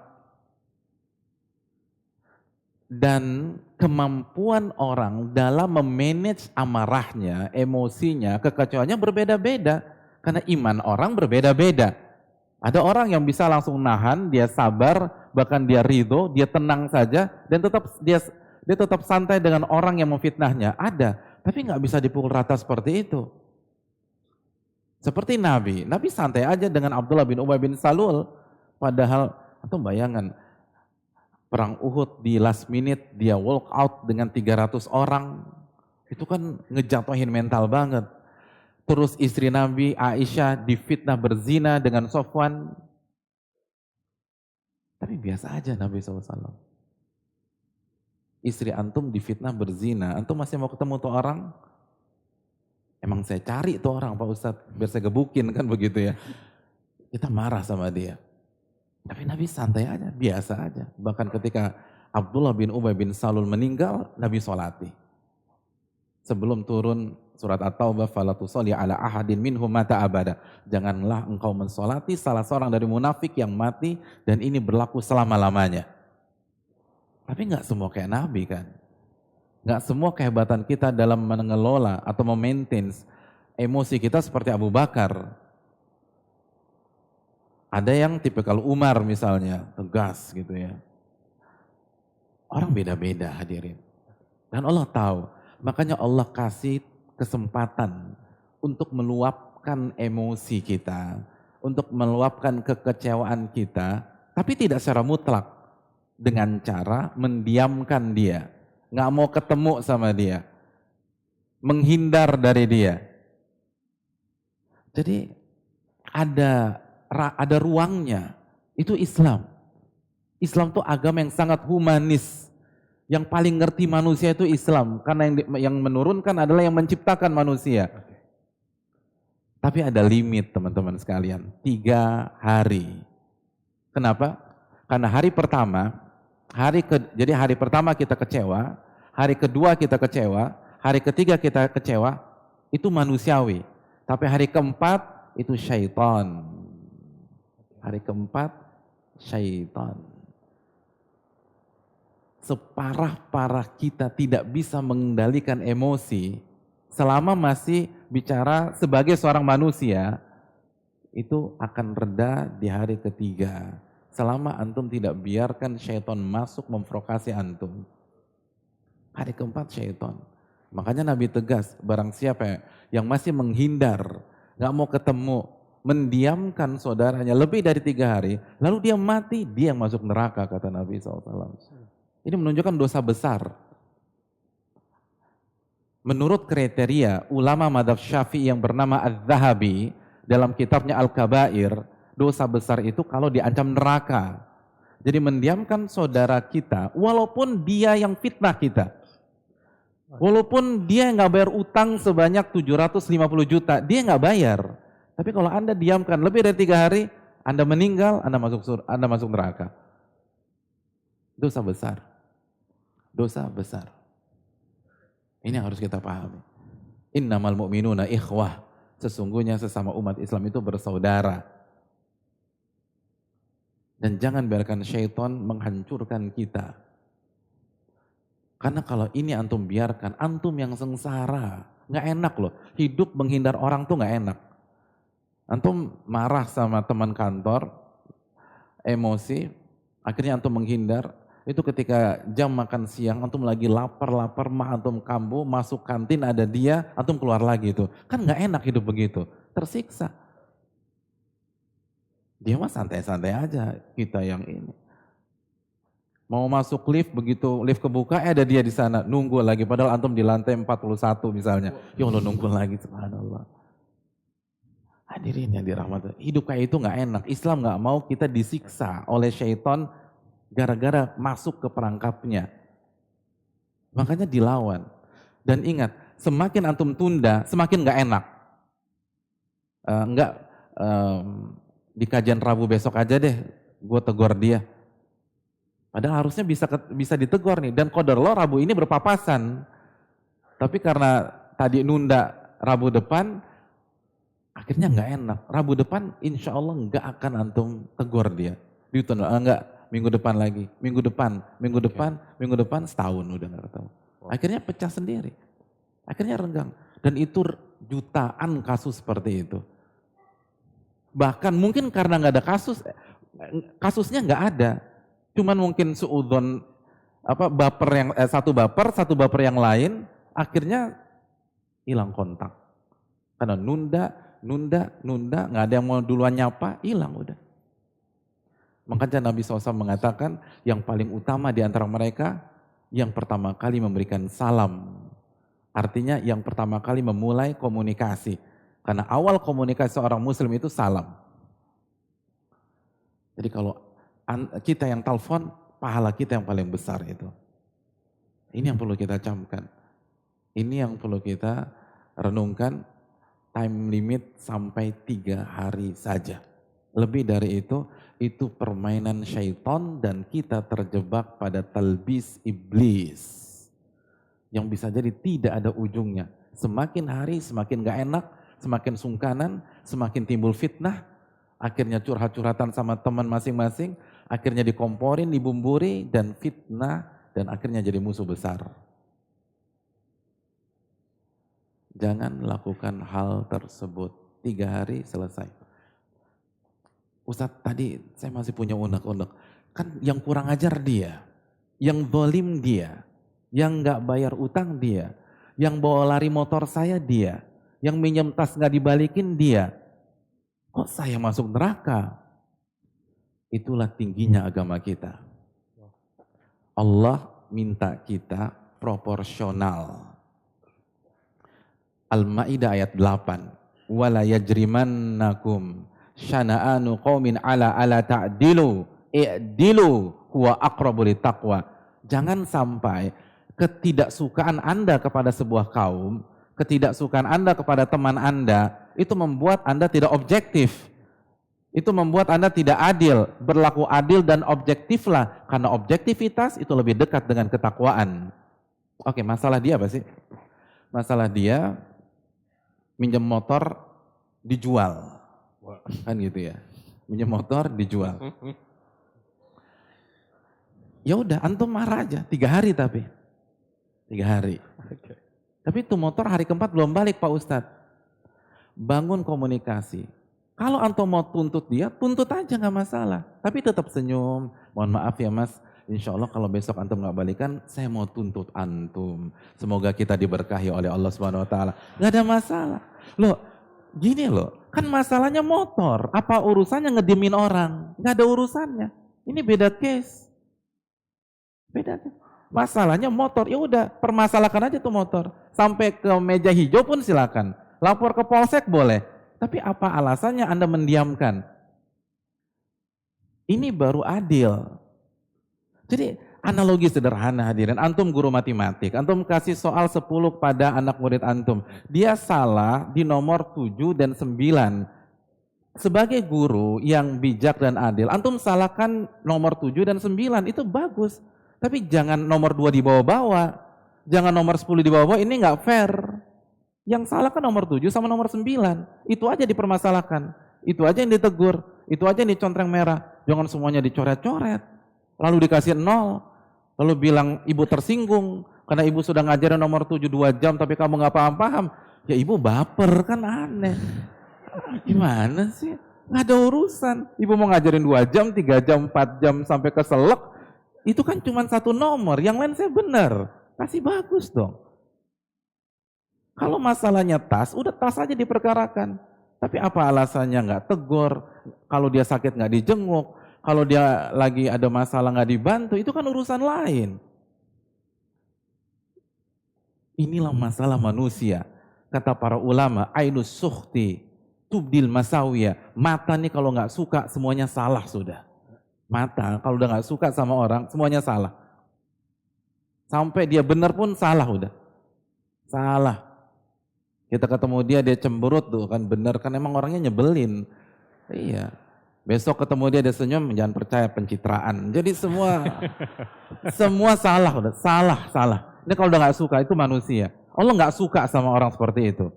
Dan kemampuan orang dalam memanage amarahnya, emosinya, kekecewaannya berbeda-beda. Karena iman orang berbeda-beda. Ada orang yang bisa langsung nahan, dia sabar, bahkan dia ridho, dia tenang saja, dan dia tetap santai dengan orang yang memfitnahnya. Ada, tapi nggak bisa dipukul rata seperti itu. Seperti Nabi santai aja dengan Abdullah bin Ubay bin Salul. Padahal, atau bayangan, perang Uhud di last minute, dia walk out dengan 300 orang. Itu kan ngejatuhin mental banget. Terus istri Nabi Aisyah difitnah berzina dengan Sofwan. Tapi biasa aja Nabi SAW. Istri antum difitnah berzina, antum masih mau ketemu tuh orang? Emang saya cari tuh orang Pak Ustadz, biar saya gebukin kan begitu ya. Kita marah sama dia. Tapi Nabi santai aja, biasa aja. Bahkan ketika Abdullah bin Ubay bin Salul meninggal, Nabi sholati. Sebelum turun surat At-Taubah, fala tusalli ala ahadin minhum mata abada. Janganlah engkau mensolati salah seorang dari munafik yang mati, dan ini berlaku selama-lamanya. Tapi nggak semua kayak Nabi kan. Nggak semua kehebatan kita dalam mengelola atau memaintain emosi kita seperti Abu Bakar. Ada yang tipikal Umar misalnya, tegas gitu ya. Orang beda-beda hadirin. Dan Allah tahu, makanya Allah kasih kesempatan untuk meluapkan emosi kita, untuk meluapkan kekecewaan kita, tapi tidak secara mutlak, dengan cara mendiamkan dia, nggak mau ketemu sama dia, menghindar dari dia. Jadi ada ruangnya, itu Islam. Islam itu agama yang sangat humanis. Yang paling ngerti manusia itu Islam, karena yang menurunkan adalah yang menciptakan manusia. Tapi ada limit teman-teman sekalian, 3 hari. Kenapa? Karena hari pertama, jadi hari pertama kita kecewa, hari kedua kita kecewa, hari ketiga kita kecewa, itu manusiawi. Tapi hari keempat itu syaitan. Hari keempat syaitan. Separah-parah kita tidak bisa mengendalikan emosi selama masih bicara sebagai seorang manusia, itu akan reda di hari ketiga. Selama antum tidak biarkan syaitan masuk memprovokasi antum. Hari keempat syaitan. Makanya Nabi tegas, barang siapa yang masih menghindar, gak mau ketemu, mendiamkan saudaranya lebih dari 3 hari, lalu dia mati, dia yang masuk neraka, kata Nabi SAW. Ini menunjukkan dosa besar. Menurut kriteria ulama madhab Syafi'i yang bernama Az-Zahabi, dalam kitabnya Al-Kabair, dosa besar itu kalau diancam neraka. Jadi mendiamkan saudara kita, walaupun dia yang fitnah kita. Walaupun dia nggak bayar utang sebanyak 750 juta, dia nggak bayar. Tapi kalau Anda diamkan lebih dari 3 hari, Anda meninggal, Anda masuk neraka. Dosa besar. Dosa besar. Ini yang harus kita pahami. Innamal mu'minuna ikhwah. Sesungguhnya sesama umat Islam itu bersaudara. Dan jangan biarkan syaitan menghancurkan kita. Karena kalau ini antum biarkan, antum yang sengsara. Nggak enak loh. Hidup menghindar orang tuh nggak enak. Antum marah sama teman kantor, emosi, akhirnya antum menghindar. Itu ketika jam makan siang, antum lagi lapar, mah antum kambuh, masuk kantin ada dia, antum keluar lagi itu. Kan nggak enak hidup begitu, tersiksa. Dia mah santai-santai aja, kita yang ini. Mau masuk lift, begitu lift kebuka, ada dia di sana, nunggu lagi. Padahal antum di lantai 41 misalnya. Ya Allah, nunggu lagi, subhanallah. Hadirin yang dirahmati, hidup kayak itu nggak enak. Islam nggak mau kita disiksa oleh syaitan gara-gara masuk ke perangkapnya. Makanya dilawan. Dan ingat, semakin antum tunda, semakin nggak enak. Di kajian Rabu besok aja deh, gue tegur dia. Padahal harusnya bisa ditegur nih. Dan qadarullah Rabu ini berpapasan. Tapi karena tadi nunda Rabu depan, akhirnya nggak enak. Rabu depan insya Allah nggak akan antum tegur dia. Ditunda, enggak. Minggu depan lagi, minggu depan setahun udah nggak ketemu. Akhirnya pecah sendiri, akhirnya renggang. Dan itu jutaan kasus seperti itu. Bahkan mungkin karena nggak ada kasusnya nggak ada. Cuman mungkin suudzon baper yang satu baper yang lain, akhirnya hilang kontak. Karena nunda, nggak ada yang mau duluan nyapa, hilang udah. Makanya Nabi SAW mengatakan yang paling utama di antara mereka yang pertama kali memberikan salam. Artinya yang pertama kali memulai komunikasi. Karena awal komunikasi seorang muslim itu salam. Jadi kalau kita yang telepon, pahala kita yang paling besar itu. Ini yang perlu kita camkan. Ini yang perlu kita renungkan, time limit sampai 3 hari saja. Lebih dari itu permainan syaitan dan kita terjebak pada talbis iblis. Yang bisa jadi tidak ada ujungnya. Semakin hari semakin gak enak, semakin sungkanan, semakin timbul fitnah, akhirnya curhat-curhatan sama teman masing-masing, akhirnya dikomporin, dibumburi, dan fitnah, dan akhirnya jadi musuh besar. Jangan lakukan hal tersebut. 3 hari selesai. Ustadz tadi saya masih punya unek-unek. Kan yang kurang ajar dia, yang zalim dia, yang nggak bayar utang dia, yang bawa lari motor saya dia, yang minjem tas nggak dibalikin dia. Kok saya masuk neraka? Itulah tingginya agama kita. Allah minta kita proporsional. Al-Maidah ayat 8. Wala yajrimannakum syana'anu qaumin ala ta'dilu i'dilu huwa aqrabu littaqwa. Jangan sampai ketidaksukaan Anda kepada sebuah kaum, ketidaksukaan Anda kepada teman Anda itu membuat Anda tidak objektif. Itu membuat Anda tidak adil, berlaku adil dan objektiflah, karena objektivitas itu lebih dekat dengan ketakwaan. Oke, masalah dia apa sih? Masalah dia minjem motor dijual. Kan gitu ya. Minjem motor dijual. Ya udah, antum marah aja, 3 hari tapi. 3 hari. Tapi itu motor hari keempat belum balik Pak Ustadz. Bangun komunikasi. Kalau antum mau tuntut dia, tuntut aja nggak masalah. Tapi tetap senyum. Mohon maaf ya Mas, insya Allah kalau besok antum nggak balikan, saya mau tuntut antum. Semoga kita diberkahi oleh Allah Subhanahu Wa Taala. Nggak ada masalah. Loh, gini loh, kan masalahnya motor. Apa urusannya ngediemin orang? Nggak ada urusannya. Ini beda case. Beda case. Masalahnya motor, ya udah permasalahkan aja tuh motor. Sampai ke meja hijau pun silakan. Lapor ke polsek boleh. Tapi apa alasannya Anda mendiamkan? Ini baru adil. Jadi analogi sederhana hadirin, antum guru matematik, antum kasih soal 10 pada anak murid antum. Dia salah di nomor 7 dan 9. Sebagai guru yang bijak dan adil, antum salahkan nomor 7 dan 9, itu bagus. Tapi jangan nomor 2 dibawa-bawa, jangan nomor 10 dibawa-bawa, ini nggak fair. Yang salah kan nomor 7 sama nomor 9. Itu aja dipermasalahkan. Itu aja yang ditegur. Itu aja yang dicontreng merah. Jangan semuanya dicoret-coret. Lalu dikasih 0. Lalu bilang ibu tersinggung. Karena ibu sudah ngajarin nomor 7 2 jam tapi kamu gak paham-paham. Ya ibu baper, kan aneh. Gimana sih? Gak ada urusan. Ibu mau ngajarin 2 jam, 3 jam, 4 jam sampai keselak. Itu kan cuma 1 nomor. Yang lain saya benar. Kasih bagus dong. Kalau masalahnya tas, udah tas aja diperkarakan. Tapi apa alasannya nggak tegur? Kalau dia sakit nggak dijenguk, kalau dia lagi ada masalah nggak dibantu, itu kan urusan lain. Inilah masalah manusia. Kata para ulama, ainus sukhti tubdil masawiyah. Mata nih kalau nggak suka semuanya salah sudah. Mata kalau udah nggak suka sama orang semuanya salah. Sampai dia benar pun salah udah. Salah. Kita ketemu dia cemberut tuh kan bener kan emang orangnya nyebelin. Iya. Besok ketemu dia senyum, jangan percaya pencitraan. Jadi semua salah udah, salah. Ini kalau udah nggak suka itu manusia. Allah nggak suka sama orang seperti itu.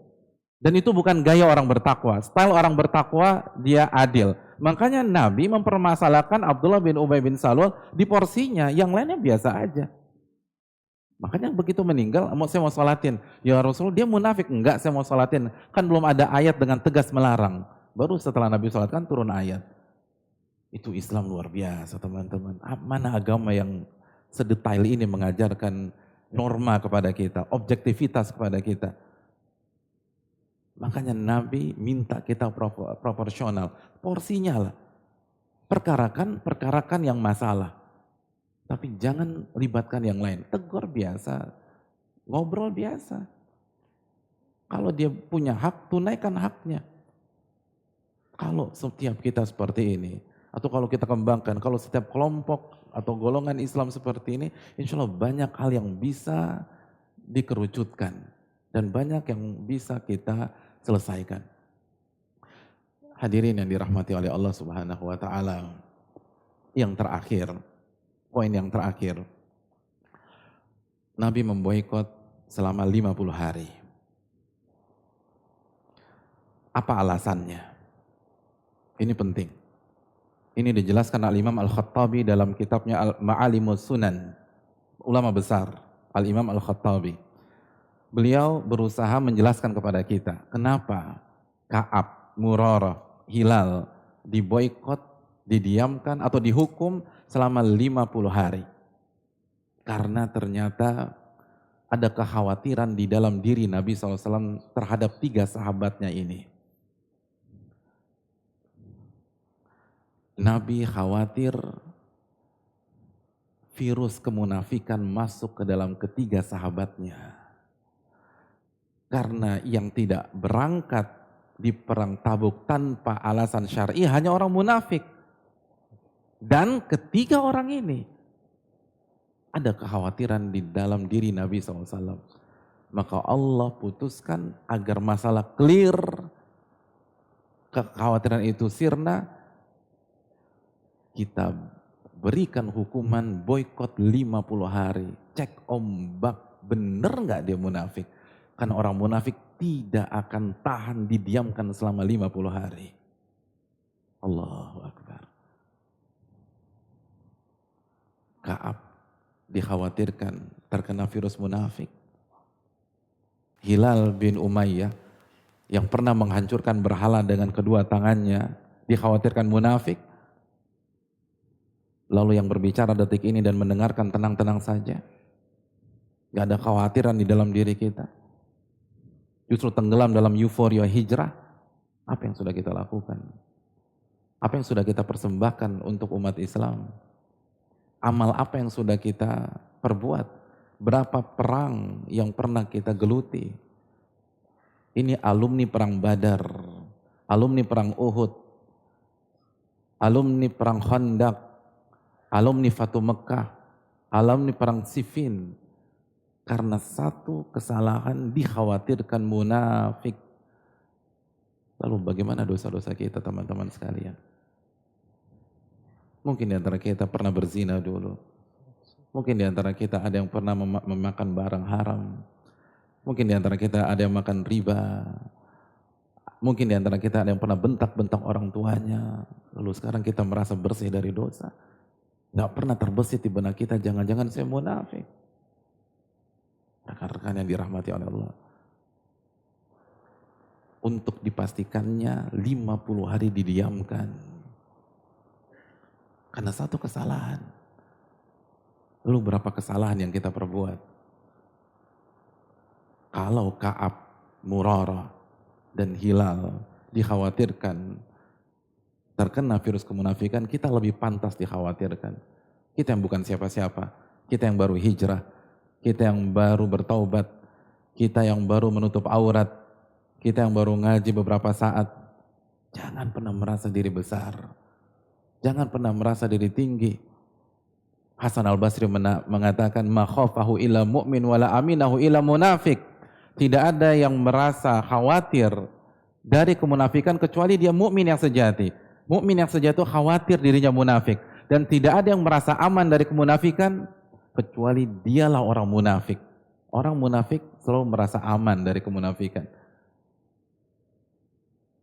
Dan itu bukan gaya orang bertakwa. Style orang bertakwa dia adil. Makanya Nabi mempermasalahkan Abdullah bin Ubay bin Salul di porsinya, yang lainnya biasa aja. Makanya begitu meninggal, saya mau sholatin. Ya Rasulullah, dia munafik. Enggak, saya mau sholatin. Kan belum ada ayat dengan tegas melarang. Baru setelah Nabi sholatkan turun ayat. Itu Islam luar biasa teman-teman. Mana agama yang sedetail ini mengajarkan norma kepada kita, objektivitas kepada kita. Makanya Nabi minta kita proporsional. Porsinya lah. Perkarakan yang masalah. Tapi jangan libatkan yang lain. Tegur biasa, ngobrol biasa. Kalau dia punya hak, tunaikan haknya. Kalau setiap kita seperti ini, atau kalau kita kembangkan, kalau setiap kelompok atau golongan Islam seperti ini, insya Allah banyak hal yang bisa dikerucutkan. Dan banyak yang bisa kita selesaikan. Hadirin yang dirahmati oleh Allah Subhanahu wa Ta'ala. Yang terakhir, poin yang terakhir, Nabi memboikot selama 50 hari. Apa alasannya? Ini penting. Ini dijelaskan Al-Imam Al-Khattabi dalam kitabnya Ma'alimus Sunan. Ulama besar, Al-Imam Al-Khattabi. beliau berusaha menjelaskan kepada kita kenapa Ka'ab, Murarah, Hilal diboikot, didiamkan atau dihukum selama 50 hari. Karena ternyata ada kekhawatiran di dalam diri Nabi SAW terhadap 3 sahabatnya ini. Nabi khawatir virus kemunafikan masuk ke dalam ketiga sahabatnya. Karena yang tidak berangkat di perang Tabuk tanpa alasan syar'i hanya orang munafik. Dan ketiga orang ini ada kekhawatiran di dalam diri Nabi SAW. Maka Allah putuskan agar masalah clear, kekhawatiran itu sirna, kita berikan hukuman boikot 50 hari. Cek ombak, bener nggak dia munafik? Karena orang munafik tidak akan tahan didiamkan selama 50 hari. Allahu Akbar. Ka'ab dikhawatirkan terkena virus munafik. Hilal bin Umayyah yang pernah menghancurkan berhala dengan kedua tangannya dikhawatirkan munafik. Lalu yang berbicara detik ini dan mendengarkan tenang-tenang saja. Gak ada khawatiran di dalam diri kita. Justru tenggelam dalam euforia hijrah. Apa yang sudah kita lakukan? Apa yang sudah kita persembahkan untuk umat Islam? Amal apa yang sudah kita perbuat? Berapa perang yang pernah kita geluti? Ini alumni perang Badar, alumni perang Uhud, alumni perang Khandaq, alumni Fatu Mekah, alumni perang Siffin. Karena satu kesalahan dikhawatirkan munafik. Lalu bagaimana dosa-dosa kita teman-teman sekalian? Mungkin di antara kita pernah berzina dulu. Mungkin di antara kita ada yang pernah memakan barang haram. Mungkin di antara kita ada yang makan riba. Mungkin di antara kita ada yang pernah bentak-bentak orang tuanya. Lalu sekarang kita merasa bersih dari dosa. Gak pernah terbesit di benak kita, jangan-jangan saya munafik. Rekan-rekan yang dirahmati oleh Allah. Untuk dipastikannya 50 hari didiamkan. Karena satu kesalahan. Lalu berapa kesalahan yang kita perbuat? Kalau Ka'ab, Murarah, dan Hilal dikhawatirkan terkena virus kemunafikan, kita lebih pantas dikhawatirkan. Kita yang bukan siapa-siapa, kita yang baru hijrah, kita yang baru bertaubat, kita yang baru menutup aurat, kita yang baru ngaji beberapa saat. Jangan pernah merasa diri besar. Jangan pernah merasa diri tinggi. Hasan al-Basri mengatakan, ma khafahu illa mu'min wala aminahu illa munafik. Tidak ada yang merasa khawatir dari kemunafikan kecuali dia mukmin yang sejati. Mukmin yang sejati itu khawatir dirinya munafik. Dan tidak ada yang merasa aman dari kemunafikan kecuali dialah orang munafik. Orang munafik selalu merasa aman dari kemunafikan.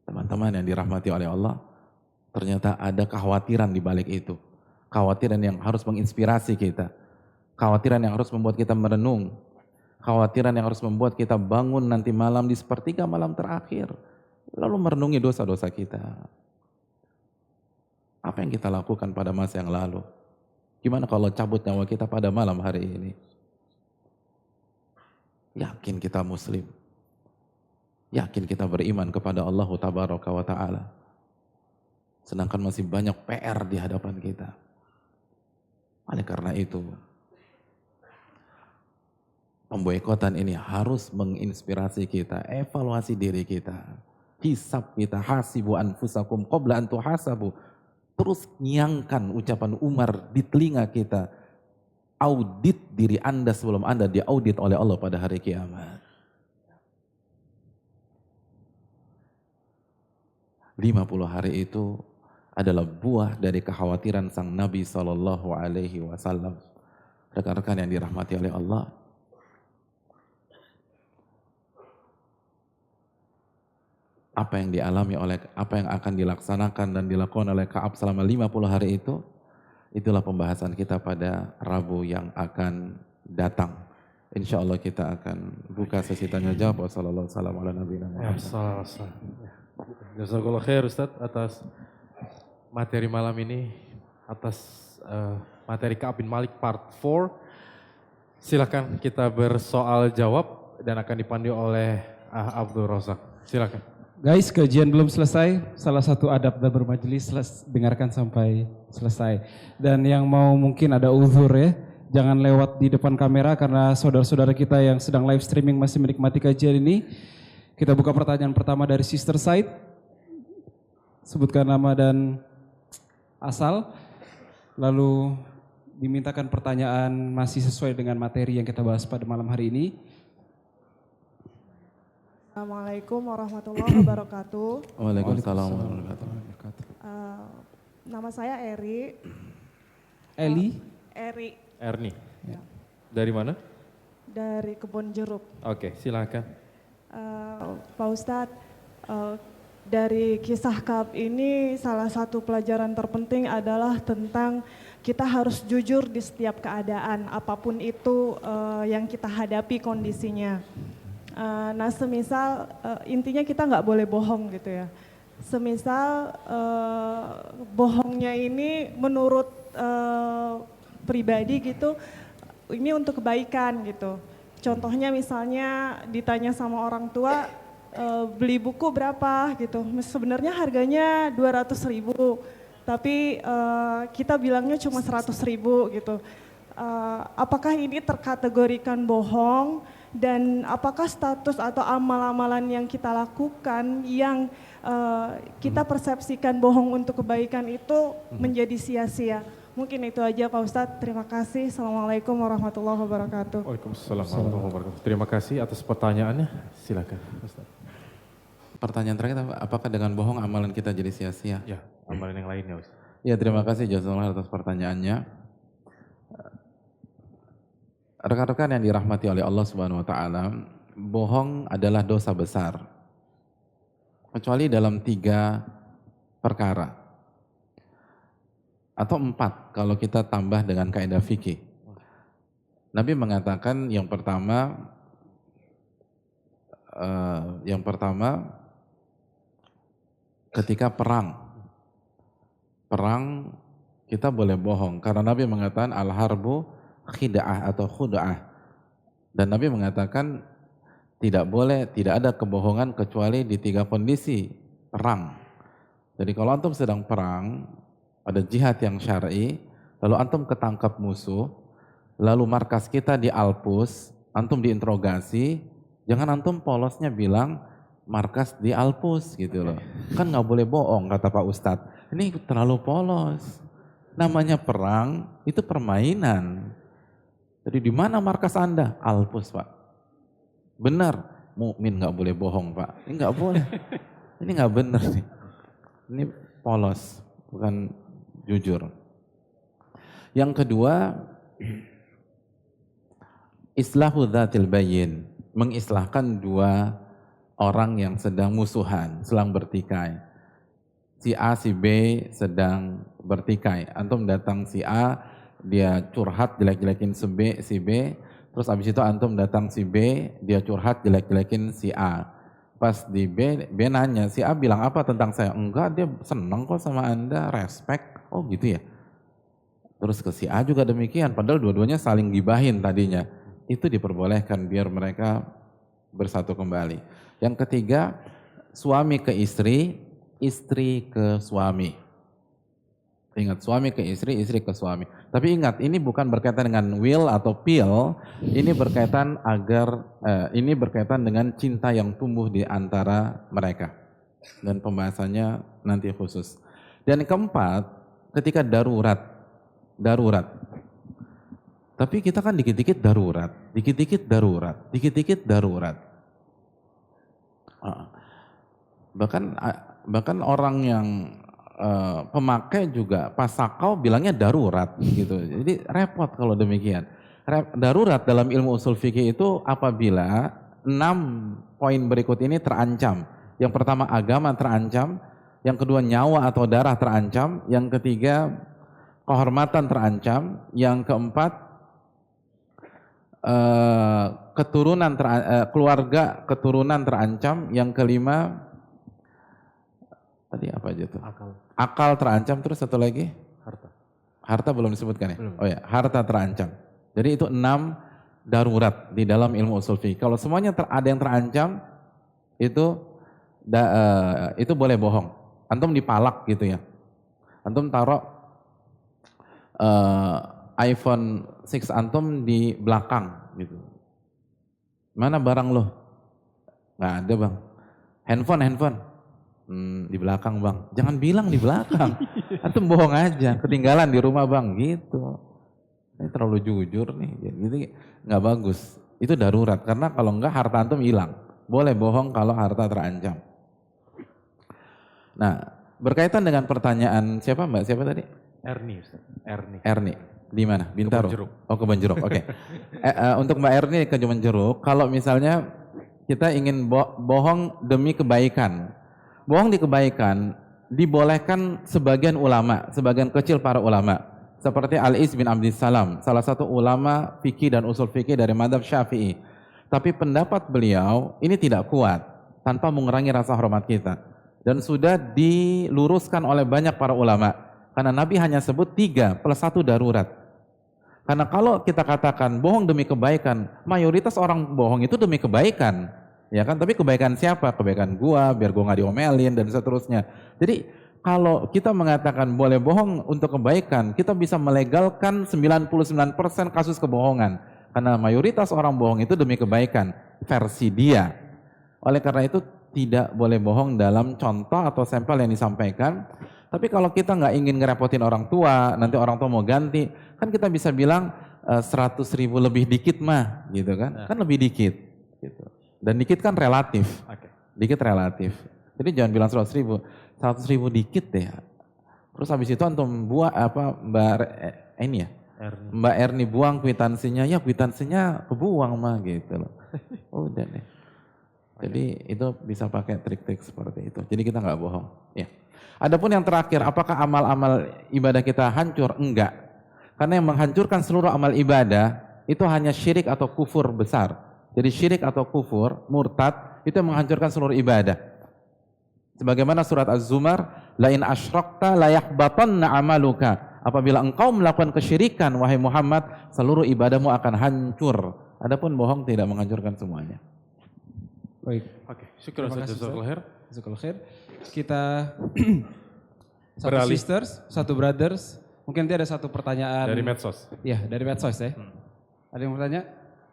Teman-teman yang dirahmati oleh Allah, ternyata ada kekhawatiran di balik itu. Kekhawatiran yang harus menginspirasi kita. Kekhawatiran yang harus membuat kita merenung. Kekhawatiran yang harus membuat kita bangun nanti malam di sepertiga malam terakhir. Lalu merenungi dosa-dosa kita. Apa yang kita lakukan pada masa yang lalu? Gimana kalau cabut nyawa kita pada malam hari ini? Yakin kita muslim. Yakin kita beriman kepada Allah Tabaraka wa Ta'ala. Sedangkan masih banyak PR di hadapan kita. Oleh karena itu, pemboikotan ini harus menginspirasi kita, evaluasi diri kita, hisab kita, hasibu anfusakum qabla an tuhasabu. Terus nyangkan ucapan Umar di telinga kita, audit diri Anda sebelum Anda diaudit oleh Allah pada hari kiamat. 50 hari itu adalah buah dari kekhawatiran sang Nabi SAW. Rekan-rekan yang dirahmati oleh Allah, apa yang dialami oleh, apa yang akan dilaksanakan dan dilakukan oleh Ka'ab selama 50 hari itu, itulah pembahasan kita pada Rabu yang akan datang. Insya Allah kita akan buka sesi tanya jawab. Wassalamualaikum warahmatullahi Ya, wabarakatuh. salah. Jazakallah khair Ustadz atas materi malam ini, atas materi Ka'ab bin Malik part 4. Silakan kita bersoal jawab dan akan dipandu oleh Abdul Razak. Silakan. Guys, kajian belum selesai. Salah satu adab dan bermajelis dengarkan sampai selesai. Dan yang mau mungkin ada uzur ya, jangan lewat di depan kamera karena saudara-saudara kita yang sedang live streaming masih menikmati kajian ini. Kita buka pertanyaan pertama dari Sister Said. Sebutkan nama dan asal. Lalu dimintakan pertanyaan masih sesuai dengan materi yang kita bahas pada malam hari ini. Assalamualaikum warahmatullahi wabarakatuh. Waalaikumsalam warahmatullahi wabarakatuh. Nama saya Eri. Eli. Eri Erni. Dari mana? dari Kebon Jeruk. Oke, silakan. Pak Ustadz, dari kisah Ka'ab ini salah satu pelajaran terpenting adalah tentang kita harus jujur di setiap keadaan, apapun itu yang kita hadapi kondisinya. Nah semisal intinya kita nggak boleh bohong gitu ya. Semisal bohongnya ini menurut pribadi gitu, ini untuk kebaikan gitu. Contohnya misalnya ditanya sama orang tua, beli buku berapa gitu, sebenarnya harganya 200.000, tapi kita bilangnya cuma 100.000 gitu. Apakah ini terkategorikan bohong dan apakah status atau amal-amalan yang kita lakukan yang kita persepsikan bohong untuk kebaikan itu menjadi sia-sia? Mungkin itu aja Pak Ustadz, terima kasih. Assalamualaikum warahmatullahi wabarakatuh. Waalaikumsalam warahmatullahi wabarakatuh. Terima kasih atas pertanyaannya. Silakan Ustaz. Pertanyaan terakhir, apakah dengan bohong amalan kita jadi sia-sia? Ya, amalan yang lainnya Ustaz. Ya, terima kasih Jazakallah atas pertanyaannya. Rekan-rekan yang dirahmati oleh Allah Subhanahu wa taala, bohong adalah dosa besar. Kecuali dalam 3 perkara. Atau 4 kalau kita tambah dengan kaidah fikih. Nabi mengatakan yang pertama ketika perang kita boleh bohong karena Nabi mengatakan al-harbu khida'ah atau khuda'ah, dan Nabi mengatakan tidak ada kebohongan kecuali di 3 kondisi perang. Jadi kalau antum sedang perang, ada jihad yang syar'i, lalu antum ketangkap musuh, lalu markas kita dialpus, antum diinterogasi, jangan antum polosnya bilang markas dialpus gitu loh. Kan nggak boleh bohong kata Pak Ustadz. Ini terlalu polos. Namanya perang itu permainan. Jadi di mana markas Anda? Alpus Pak. Benar, mukmin nggak boleh bohong Pak. Ini nggak boleh. Ini nggak benar nih. Ini polos, bukan jujur. Yang kedua, islahu dzatil bayyin, mengislahkan 2 orang yang sedang musuhan, sedang bertikai. Si A, si B sedang bertikai. Antum datang si A, dia curhat jelek-jelekin si B, terus abis itu antum datang si B, dia curhat jelek-jelekin si A. Pas di B nanya, si A bilang apa tentang saya? Enggak, dia senang kok sama Anda, respect. Oh gitu ya. Terus ke si A juga demikian, padahal dua-duanya saling gibahin tadinya. Itu diperbolehkan biar mereka bersatu kembali. Yang ketiga, suami ke istri, istri ke suami. Ingat, suami ke istri, istri ke suami. Tapi ingat, ini bukan berkaitan dengan will atau pill, ini berkaitan ini berkaitan dengan cinta yang tumbuh di antara mereka. Dan pembahasannya nanti khusus. Dan yang keempat, ketika darurat. Tapi kita kan dikit-dikit darurat. Bahkan orang yang pemakai juga pas sakau bilangnya darurat gitu. Jadi repot kalau demikian. Darurat dalam ilmu usul fikih itu apabila 6 poin berikut ini terancam. Yang pertama agama terancam, yang kedua nyawa atau darah terancam, yang ketiga kehormatan terancam, yang keempat keluarga keturunan terancam. Yang kelima tadi apa aja tuh? Akal terancam, terus satu lagi? Harta belum disebutkan ya? Belum. Oh ya, harta terancam. Jadi itu 6 darurat di dalam ilmu usul fiqh. Kalau semuanya ada yang terancam, itu boleh bohong. Antum dipalak gitu ya. Antum taruh iPhone 6 antum di belakang gitu. Mana barang lo? Nggak ada bang. Handphone. Di belakang bang. Jangan bilang di belakang. Antum bohong aja. Ketinggalan di rumah bang gitu. Ini terlalu jujur nih. Jadi nggak bagus. Itu darurat. Karena kalau nggak harta antum hilang. Boleh bohong kalau harta terancam. Nah, berkaitan dengan pertanyaan siapa mbak? Siapa tadi? Erni. Di mana? Bintaro? Kebon Jeruk. Oke. Untuk Mbak Erni ke Kebon Jeruk, kalau misalnya kita ingin bohong demi kebaikan. Bohong di kebaikan dibolehkan sebagian ulama, sebagian kecil para ulama. Seperti Al-Iz bin Abdissalam, salah satu ulama fikih dan usul fikih dari mazhab Syafi'i. Tapi pendapat beliau ini tidak kuat tanpa mengurangi rasa hormat kita. Dan sudah diluruskan oleh banyak para ulama. Karena Nabi hanya sebut 3 plus 1 darurat. Karena kalau kita katakan bohong demi kebaikan, mayoritas orang bohong itu demi kebaikan. Ya kan? Tapi kebaikan siapa? Kebaikan gua, biar gua nggak diomelin dan seterusnya. Jadi kalau kita mengatakan boleh bohong untuk kebaikan, kita bisa melegalkan 99% kasus kebohongan. Karena mayoritas orang bohong itu demi kebaikan, versi dia. Oleh karena itu tidak boleh bohong dalam contoh atau sampel yang disampaikan. Tapi kalau kita nggak ingin ngerepotin orang tua, nanti orang tua mau ganti, kan kita bisa bilang 100.000 lebih dikit mah, gitu kan? Kan lebih dikit, gitu. Dan dikit kan relatif, dikit relatif. Jadi jangan bilang 100.000 dikit deh. Terus habis itu antum buat Mbak Erni buang kwitansinya, ya kwitansinya kebuang mah, gitu loh. Udah deh. Jadi itu bisa pakai trik-trik seperti itu. Jadi kita nggak bohong. Ya. Adapun yang terakhir, apakah amal-amal ibadah kita hancur? Enggak. Karena yang menghancurkan seluruh amal ibadah itu hanya syirik atau kufur besar. Jadi syirik atau kufur, murtad, itu yang menghancurkan seluruh ibadah. Sebagaimana surat Az-Zumar, la in asyrakta la yahbatanna amaluka. Apabila engkau melakukan kesyirikan wahai Muhammad, seluruh ibadahmu akan hancur. Adapun bohong tidak menghancurkan semuanya. Baik. Oke, syukur Jazakallahu khair. Kita satu sisters, satu brothers. Mungkin nanti ada satu pertanyaan dari medsos. Iya, dari medsos ya. Ada yang bertanya?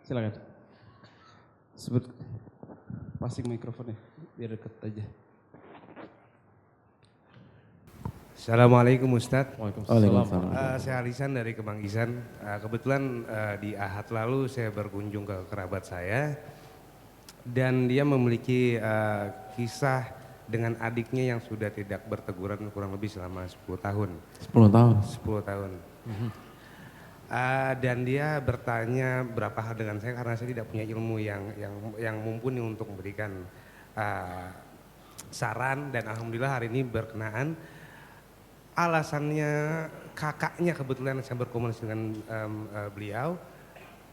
Silakan. Sebut passing mikrofonnya biar deket aja. Assalamualaikum Ustadz. Waalaikumsalam. Saya Alisan dari Kemanggisan. Kebetulan di Ahad lalu saya berkunjung ke kerabat saya. Dan dia memiliki kisah dengan adiknya yang sudah tidak berteguran kurang lebih selama 10 tahun. 10 tahun? 10 tahun. Dan dia bertanya berapa hal dengan saya karena saya tidak punya ilmu yang mumpuni untuk memberikan saran. Dan alhamdulillah hari ini berkenaan. Alasannya kakaknya kebetulan saya berkomunikasi dengan beliau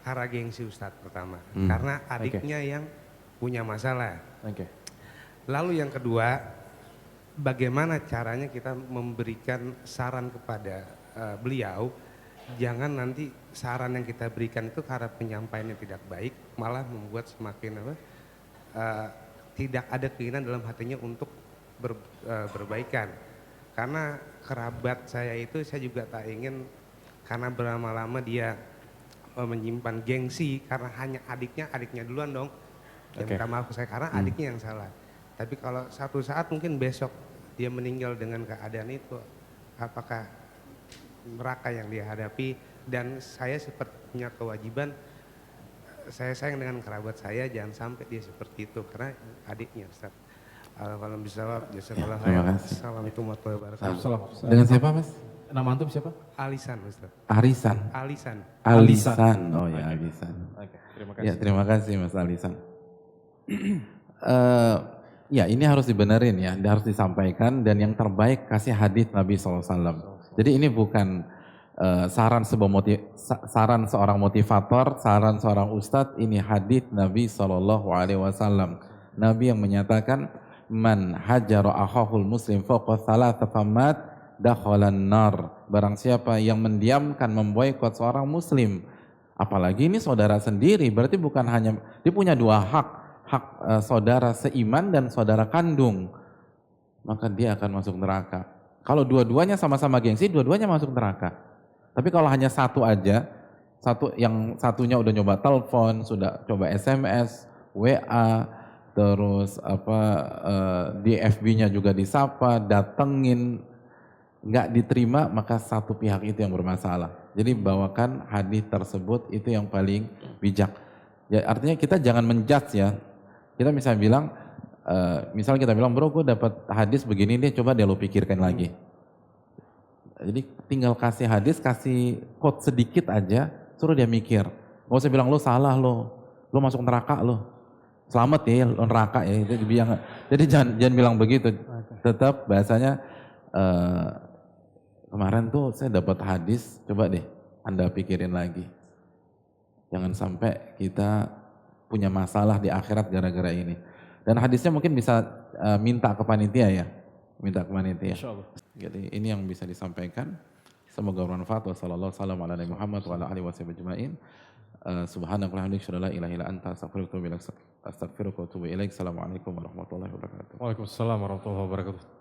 karena gengsi Ustadz pertama. Karena adiknya yang punya masalah. Lalu yang kedua, bagaimana caranya kita memberikan saran kepada beliau, jangan nanti saran yang kita berikan itu karena penyampaiannya tidak baik, malah membuat semakin tidak ada keinginan dalam hatinya untuk berbaikan. Karena kerabat saya itu saya juga tak ingin karena berlama-lama dia menyimpan gengsi karena hanya adiknya duluan dong. Ya minta maaf ke saya karena adiknya yang salah. Tapi kalau satu saat mungkin besok dia meninggal dengan keadaan itu, apakah neraka yang dia hadapi? Dan saya sepertinya kewajiban, saya sayang dengan kerabat saya, jangan sampai dia seperti itu karena adiknya Ustaz. Alhamdulillah bisawab, jazakallahu khairan. Assalamualaikum warahmatullahi wabarakatuh. Dengan siapa Mas? Nama antum siapa? Alisan Ustaz. Arisan. Alisan. Oh ya, Alisan. Oke, terima kasih. Ya, terima kasih Mas Alisan. Ya ini harus dibenerin ya, harus disampaikan dan yang terbaik kasih hadis Nabi SAW. Jadi ini bukan saran seorang motivator, saran seorang ustadz, ini hadis Nabi SAW. Nabi yang menyatakan, man hajara akhahul muslim fawqa thalath famat dakhalan nar. Barang siapa yang mendiamkan, memboikot seorang muslim, apalagi ini saudara sendiri, berarti bukan hanya, dia punya dua hak saudara seiman dan saudara kandung, maka dia akan masuk neraka. Kalau dua-duanya sama-sama gengsi, dua-duanya masuk neraka. Tapi kalau hanya satu aja, yang satunya udah nyoba telepon, sudah coba SMS, WA, terus di FB-nya juga disapa, datengin, nggak diterima, maka satu pihak itu yang bermasalah. Jadi bawakan hadis tersebut, itu yang paling bijak. Ya, artinya kita jangan menjudge ya. Kita misalnya bilang, misalnya kita bilang, bro gue dapat hadis begini deh, coba deh lo pikirkan lagi. Jadi tinggal kasih hadis, kasih quote sedikit aja, suruh dia mikir. Gak usah bilang lo salah lo masuk neraka lo, selamat ya lo neraka ya. Jadi jangan bilang begitu. Tetap bahasanya kemarin tuh saya dapat hadis, coba deh Anda pikirin lagi. Jangan sampai kita punya masalah di akhirat gara-gara ini. Dan hadisnya mungkin bisa minta ke panitia ya. Minta ke panitia. Jadi ini yang bisa disampaikan. Semoga bermanfaat. Wassalamualaikum warahmatullahi wabarakatuh. Wa ala alihi wasallam ajma'in. Subhanakallahumma wa la ilaha illa anta astaghfiruka wa atubu ilaik. Assalamualaikum warahmatullahi wabarakatuh. Waalaikumsalam warahmatullahi wabarakatuh.